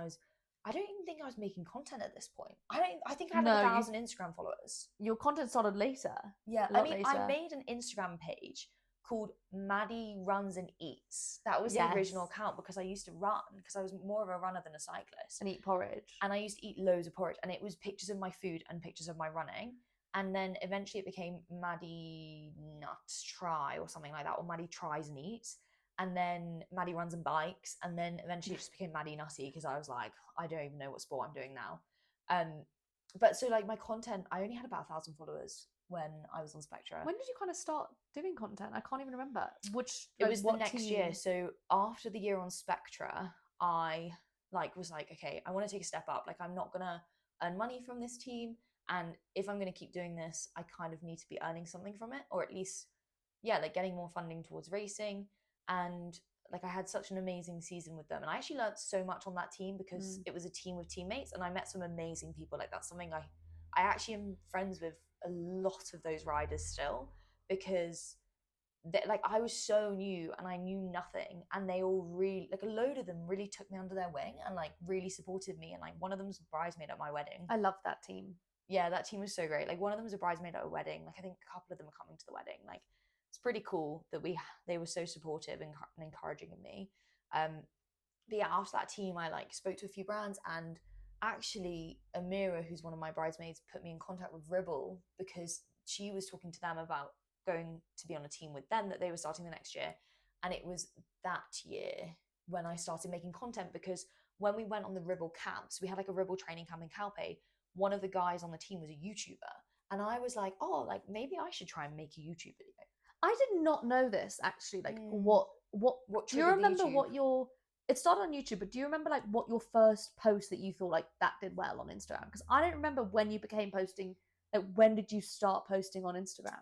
I don't even think I was making content at this point. I think I had like 1,000 Instagram followers. Your content started later. Yeah, later. I made an Instagram page called Maddy Runs and Eats. That was the original account because I used to run, because I was more of a runner than a cyclist. And eat porridge. And I used to eat loads of porridge, and it was pictures of my food and pictures of my running. And then eventually it became Maddy Nutt Try or something like that, or Maddy Tries and Eats. And then Maddy Runs and Bikes. And then eventually it just became Maddy Nutty because I was like, I don't even know what sport I'm doing now. But so like my content, I only had about 1,000 followers when I was on Spectra. When did you kind of start doing content? I can't even remember. It was the next year. So after the year on Spectra, I was like, okay, I want to take a step up. Like I'm not gonna earn money from this team, and if I'm gonna keep doing this, I kind of need to be earning something from it, or at least, yeah, like getting more funding towards racing. And like I had such an amazing season with them, and I actually learned so much on that team because it was a team with teammates, and I met some amazing people. Like that's something I actually am friends with a lot of those riders still, because like I was so new and I knew nothing, and they all really, like a load of them really took me under their wing and like really supported me. And like one of them was a bridesmaid at my wedding. I love that team. Yeah, that team was so great. Like one of them was a bridesmaid at a wedding. Like I think a couple of them are coming to the wedding. Like it's pretty cool that they were so supportive and encouraging of me. But yeah, after that team, I like spoke to a few brands, and actually Amira, who's one of my bridesmaids, put me in contact with Ribble because she was talking to them about going to be on a team with them that they were starting the next year. And it was that year when I started making content, because when we went on the Ribble camps, we had like a Ribble training camp in Calpe. One of the guys on the team was a YouTuber, and I was like, oh, like maybe I should try and make a YouTube video. I did not know this actually. Like what do you remember what your, it started on YouTube, but do you remember like what your first post that you thought like that did well on Instagram? Because I don't remember when you became posting. Like when did you start posting on Instagram?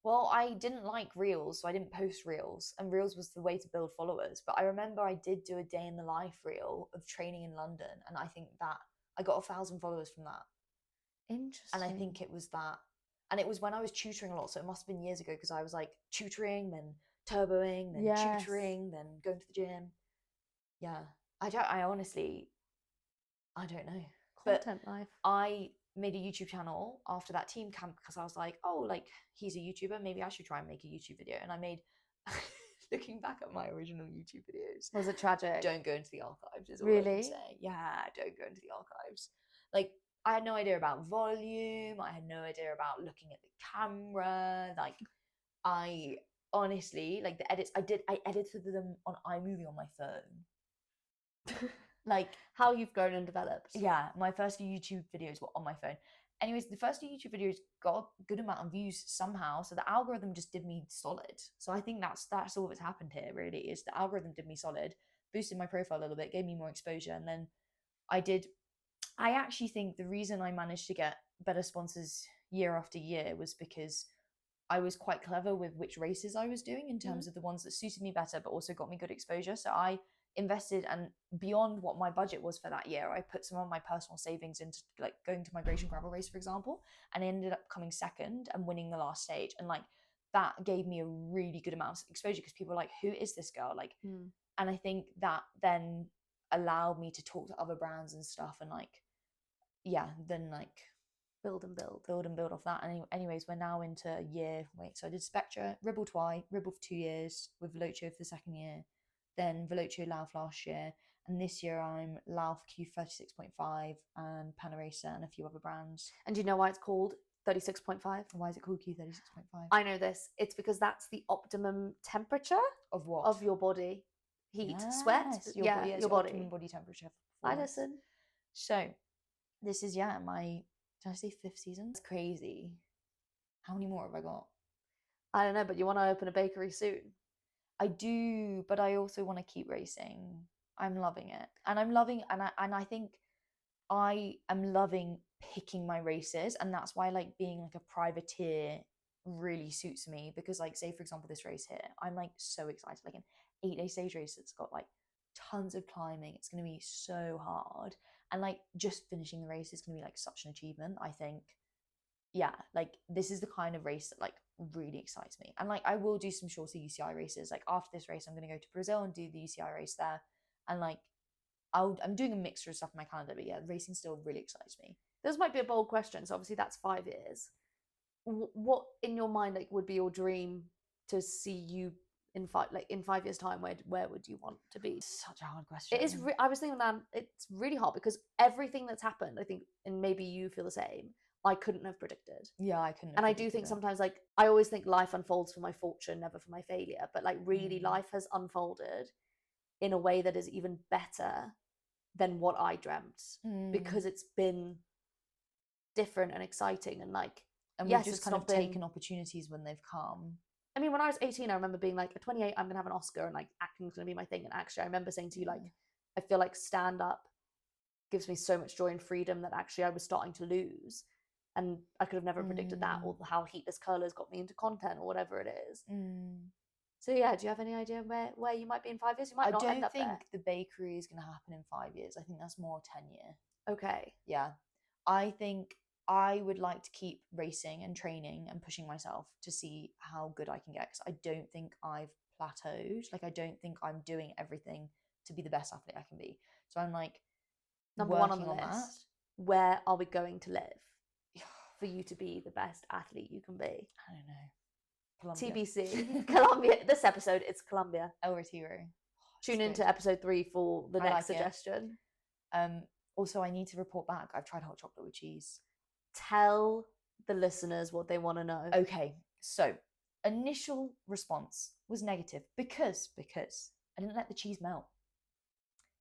Well, I didn't like Reels, so I didn't post Reels, and Reels was the way to build followers. But I remember I did do a day in the life reel of training in London, and I think that I got 1,000 followers from that. Interesting. And I think it was that. And it was when I was tutoring a lot, so it must have been years ago, because I was like tutoring, then turboing, then tutoring, then going to the gym. Yeah. I honestly, I don't know. Content life. I made a YouTube channel after that team camp because I was like, oh, like he's a YouTuber, maybe I should try and make a YouTube video. And I made, looking back at my original YouTube videos, was it tragic? Don't go into the archives, is all I can say. Yeah, don't go into the archives. Like I had no idea about volume. I had no idea about looking at the camera. Like I honestly, like the edits I edited them on iMovie on my phone. Like how you've grown and developed. Yeah, my first few YouTube videos were on my phone. Anyways, the first few YouTube videos got a good amount of views somehow, so the algorithm just did me solid. So I think that's all that's happened here, really, is the algorithm did me solid, boosted my profile a little bit, gave me more exposure, and then I actually think the reason I managed to get better sponsors year after year was because I was quite clever with which races I was doing in terms of the ones that suited me better, but also got me good exposure. So invested, and beyond what my budget was for that year, I put some of my personal savings into like going to Migration Gravel Race, for example, and I ended up coming second and winning the last stage. And like that gave me a really good amount of exposure because people were like, who is this girl? Like, and I think that then allowed me to talk to other brands and stuff, and like, yeah, then like build off that. And anyways, we're now into so I did Spectra, Ribble twice, Ribble for 2 years, with Velocio for the second year, then Velocio Lauf last year, and this year I'm Lauf Q36.5 and Panaracer and a few other brands. And do you know why it's called 36.5? Why is it called Q36.5? I know this. It's because that's the optimum temperature of what? Of your body. Heat, sweat. Your body. Optimum body temperature. I listen. So this is my, did I say 5th season? It's crazy. How many more have I got? I don't know, but you want to open a bakery soon? I do, but I also want to keep racing. I'm loving it, and I think I am loving picking my races, and that's why like being like a privateer really suits me, because like say for example this race here, I'm like so excited, like an 8-day stage race that's got like tons of climbing. It's going to be so hard, and like just finishing the race is going to be like such an achievement. I think, yeah, like this is the kind of race that like really excites me. And like I will do some shorter UCI races. Like after this race I'm going to go to Brazil and do the UCI race there, and like I'm doing a mixture of stuff in my calendar, but yeah, racing still really excites me. This might be a bold question, so obviously that's 5 years. What in your mind like would be your dream to see you in 5 years time? Where would you want to be? Such a hard question. It is. I was thinking that it's really hard because everything that's happened, I think, and maybe you feel the same, I couldn't have predicted. Yeah, I couldn't have and I do think sometimes, like, I always think life unfolds for my fortune, never for my failure, but like really life has unfolded in a way that is even better than what I dreamt, because it's been different and exciting, and like, and we've just kind of taken opportunities when they've come. I mean, when I was 18, I remember being like, at 28, I'm going to have an Oscar and like acting's going to be my thing. And actually, I remember saying to you, like, I feel like stand up gives me so much joy and freedom that actually I was starting to lose. And I could have never predicted that, or how Heatless Curlers got me into content, or whatever it is. So yeah, do you have any idea where you might be in 5 years? You might not end up there. I don't think the bakery is going to happen in 5 years. I think that's more 10 year. Okay. Yeah. I think I would like to keep racing and training and pushing myself to see how good I can get, because I don't think I've plateaued. Like, I don't think I'm doing everything to be the best athlete I can be. So I'm like, number one on the list, where are we going to live for you to be the best athlete you can be? I don't know. Colombia. TBC. Colombia. This episode, it's Colombia. El Retiro. Tune into episode 3 for the next suggestion. Also, I need to report back. I've tried hot chocolate with cheese. Tell the listeners what they want to know. Okay, so initial response was negative because I didn't let the cheese melt.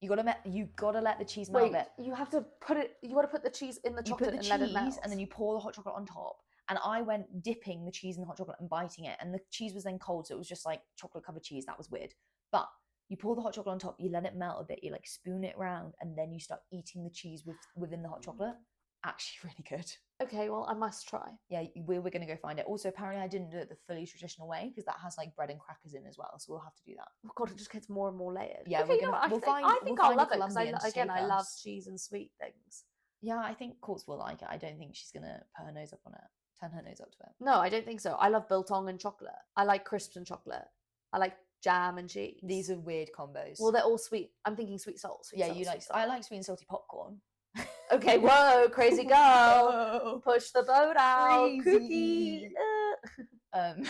You gotta let the cheese melt. Wait, you have to put it. You got to put the cheese in the chocolate and let it melt, and then you pour the hot chocolate on top. And I went dipping the cheese in the hot chocolate and biting it, and the cheese was then cold, so it was just like chocolate covered cheese. That was weird. But you pour the hot chocolate on top, you let it melt a bit, you like spoon it around, and then you start eating the cheese within the hot chocolate. Actually really good. Okay, well, I must try. Yeah, we're going to go find it. Also, apparently I didn't do it the fully traditional way, because that has like bread and crackers in as well, so we'll have to do that. Oh god, it just gets more and more layered. Yeah, okay, I think I'll love it, because I love cheese and sweet things. Yeah, I think Courts will like it. I don't think she's going to put her nose up on it. Turn her nose up to it. No, I don't think so. I love biltong and chocolate. I like crisps and chocolate. I like jam and cheese. These are weird combos. Well, they're all sweet. I'm thinking sweet salt. I like sweet and salty popcorn. Okay, whoa, crazy girl. Whoa. Push the boat out. Crazy. Cookie.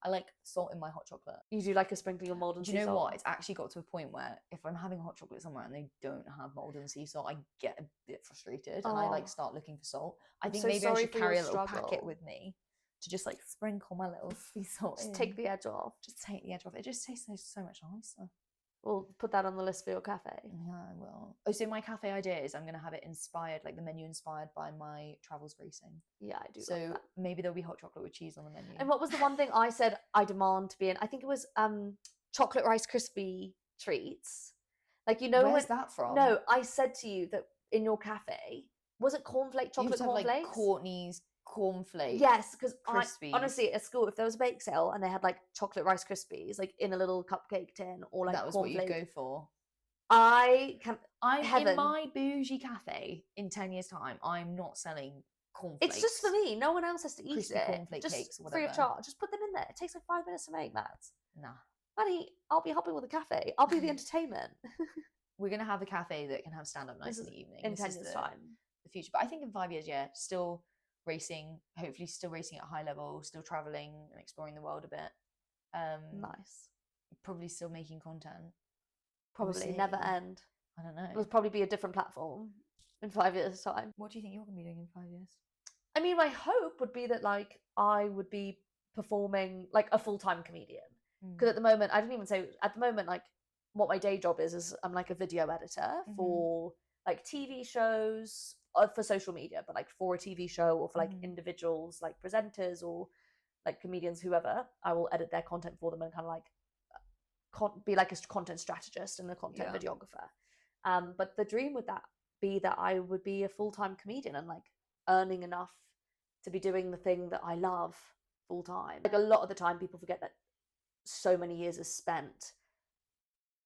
I like salt in my hot chocolate. You do like a sprinkling of Malden sea salt? Do you know what? It's actually got to a point where if I'm having hot chocolate somewhere and they don't have Malden sea salt, I get a bit frustrated and I like start looking for salt. I think maybe I should carry a little packet with me to just like sprinkle my little sea salt in. Take the edge off. Just take the edge off. It just tastes so much nicer. We'll put that on the list for your cafe. Yeah, I will. Oh, so my cafe idea is I'm going to have it inspired, like the menu inspired by my travels racing. Yeah, I do. So love that. Maybe there'll be hot chocolate with cheese on the menu. And what was the one thing I said I demand to be in? I think it was chocolate Rice Krispie treats. Like, you know, where's that from? No, I said to you that in your cafe, was it cornflake, chocolate cornflakes? Like Courtney's cornflake. Yes, because Crispies. honestly, at school, if there was a bake sale and they had like chocolate Rice Krispies, like in a little cupcake tin, or like that was what you'd cornflake, go for. I can. I'm Heaven. in my bougie cafe in 10 years' time. I'm not selling cornflakes. It's just for me. No one else has to eat Crispy it. cornflake Just cakes or free of whatever. charge. Just put them in there. It takes like 5 minutes to make, Matt. Nah. Maddie, I'll be helping with the cafe. I'll be the entertainment. We're going to have a cafe that can have stand-up nights in the evening. In 10 years' time. The future. But I think in 5 years, yeah, still racing, hopefully still racing at a high level, still traveling and exploring the world a bit. Nice. Probably still making content. Probably never end. I don't know. It'll probably be a different platform in 5 years' time. What do you think you're going to be doing in 5 years? I mean, my hope would be that like I would be performing like a full-time comedian. Because at the moment, I didn't even say at the moment like what my day job is I'm like a video editor for like TV shows, for social media, but like for a TV show or for like individuals, like presenters or like comedians, whoever. I will edit their content for them and kind of like be like a content strategist and a content videographer. But the dream would that be that I would be a full-time comedian and like earning enough to be doing the thing that I love full time. Like a lot of the time people forget that so many years is spent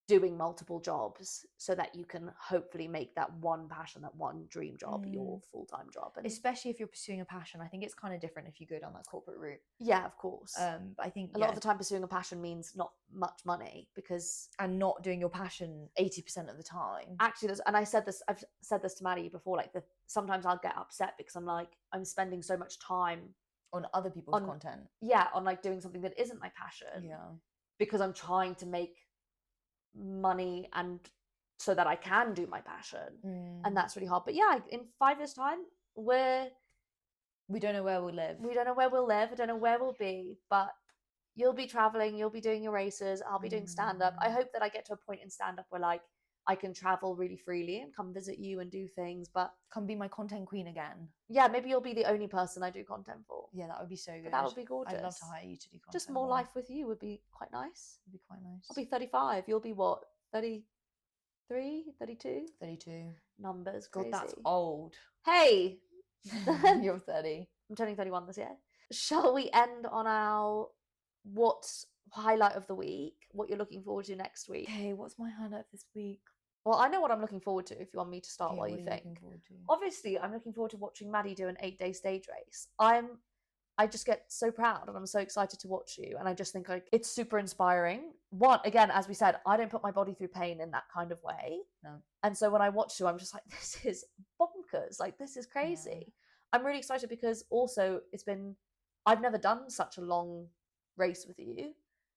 doing multiple jobs so that you can hopefully make that one passion, that one dream job your full-time job. And especially if you're pursuing a passion, I think it's kind of different if you go down that corporate route. Yeah, of course. But I think a lot of the time pursuing a passion means not much money and not doing your passion 80% of the time. Actually, I've said this to Maddy before, like sometimes I'll get upset because I'm like, I'm spending so much time on other people's content. Yeah, on like doing something that isn't my passion. Yeah. Because I'm trying to make money and so that I can do my passion. And that's really hard. But yeah, in 5 years' time, we don't know where we'll live. We don't know where we'll live. I don't know where we'll be. But you'll be traveling, you'll be doing your races, I'll be doing stand-up. I hope that I get to a point in stand-up where like I can travel really freely and come visit you and do things, but come be my content queen again. Yeah, maybe you'll be the only person I do content for. Yeah, that would be so good. But that would be gorgeous. I'd love to hire you to do content. Just more life with you would be quite nice. Would be quite nice. I'll be 35. You'll be what? 33? 32? 32. Numbers. God, crazy. that's old. Hey! You're 30. I'm turning 31 this year. Shall we end on our what's highlight of the week? What you're looking forward to next week? Okay, what's my highlight this week? Well, I know what I'm looking forward to if you want me to start. Yeah, what you are think? Looking forward to? Obviously, I'm looking forward to watching Maddy do an 8-day stage race. I just get so proud and I'm so excited to watch you. And I just think like it's super inspiring. One, again, as we said, I don't put my body through pain in that kind of way. No. And so when I watch you, I'm just like, this is bonkers. Like, this is crazy. Yeah. I'm really excited because also I've never done such a long race with you.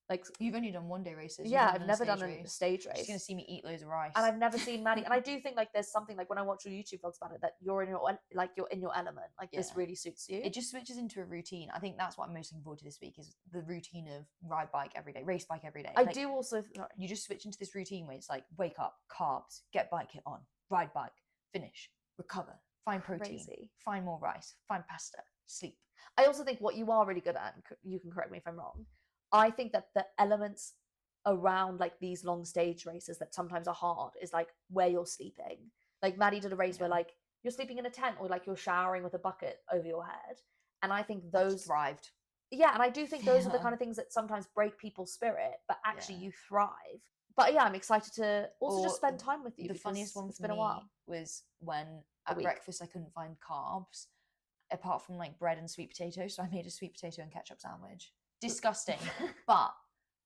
Like, you've only done 1-day races. Yeah, I've never done a stage race. She's gonna see me eat loads of rice. And I've never seen Maddy. And I do think like there's something like when I watch your YouTube vlogs about it that you're in your element. Like this really suits you. It just switches into a routine. I think that's what I'm most looking forward to this week is the routine of ride bike every day, race bike every day. I do also. You just switch into this routine where it's like wake up, carbs, get bike hit on, ride bike, finish, recover, find protein, find more rice, find pasta, sleep. I also think what you are really good at, and you can correct me if I'm wrong, I think that the elements around like these long stage races that sometimes are hard is like where you're sleeping. Like Maddy did a race where like you're sleeping in a tent or like you're showering with a bucket over your head. And I think those thrived. Yeah, and I do think those are the kind of things that sometimes break people's spirit, but actually you thrive. But yeah, I'm excited to also just spend time with you. The funniest one for me a while was when at breakfast I couldn't find carbs apart from like bread and sweet potato, so I made a sweet potato and ketchup sandwich. Disgusting. But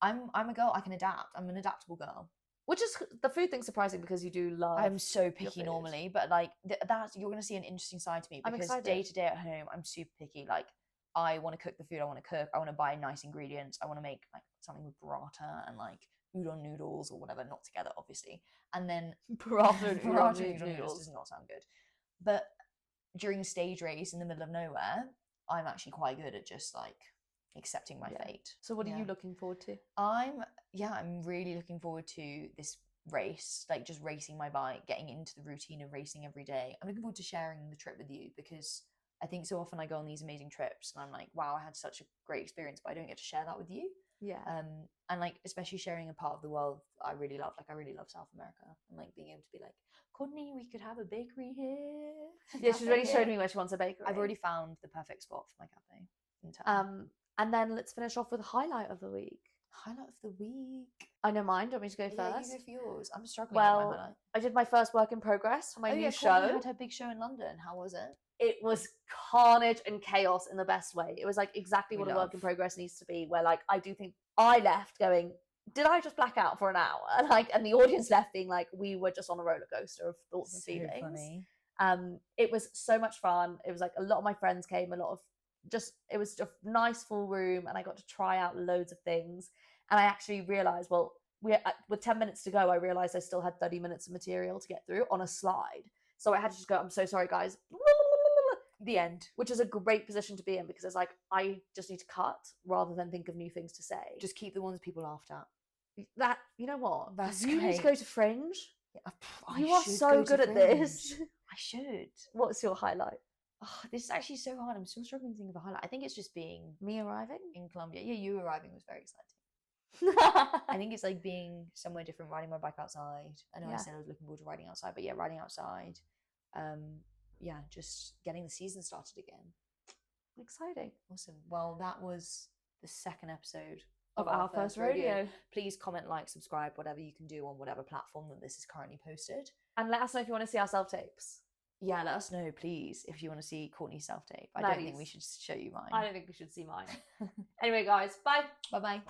I'm a girl, I can adapt. I'm an adaptable girl. Which is the food thing surprising because you do love. I'm so picky normally, but like that's you're gonna see an interesting side to me because day to day at home I'm super picky. Like I want to cook the food I want to cook. I want to buy nice ingredients. I want to make like something with burrata and like udon noodles or whatever, not together obviously. And then burrata and udon noodles does not sound good. But during a stage race in the middle of nowhere, I'm actually quite good at just like accepting my fate. So what are you looking forward to? I'm really looking forward to this race, like just racing my bike, getting into the routine of racing every day. I'm looking forward to sharing the trip with you because I think so often I go on these amazing trips and I'm like, wow, I had such a great experience, but I don't get to share that with you. Yeah. And like especially sharing a part of the world I really love. Like I really love South America, and like being able to be like, Courtney, we could have a bakery here. Yeah, she's already showed me where she wants a bakery. I've already found the perfect spot for my cafe in town. And then let's finish off with highlight of the week. Highlight of the week. I know mine. Do you want me to go Yeah, first? you go for yours. I'm struggling with my highlight. I did my first work in progress for my new show. Courtney had her big show in London. How was it? It was carnage and chaos in the best way. It was like exactly what a work in progress needs to be, where like I do think I left going, did I just black out for an hour? And the audience left being like, we were just on a roller coaster of thoughts and feelings. Funny. It was so much fun. It was like a lot of my friends came, it was a nice full room, and I got to try out loads of things. And I actually realized, well, with 10 minutes to go, I realized I still had 30 minutes of material to get through on a slide. So I had to just go, I'm so sorry, guys. The end, which is a great position to be in, because it's like, I just need to cut rather than think of new things to say. Just keep the ones people laughed at. That, you know what? That's you great. need to go to Fringe. Yeah, you are so good at this. I should. What's your highlight? Oh, this is actually so hard. I'm still struggling to think of a highlight. I think it's just being me arriving in Colombia. Yeah, you arriving was very exciting. I think it's like being somewhere different, riding my bike outside. I know I said I was looking forward to riding outside, but yeah, riding outside. Yeah, just getting the season started again. Exciting. Awesome. Well, that was the second episode of our first rodeo. Please comment, like, subscribe, whatever you can do on whatever platform that this is currently posted. And let us know if you want to see our self-tapes. Yeah, let us know, please, if you want to see Courtney's self-tape. I don't think we should show you mine. I don't think we should see mine. Anyway, guys, bye. Bye-bye.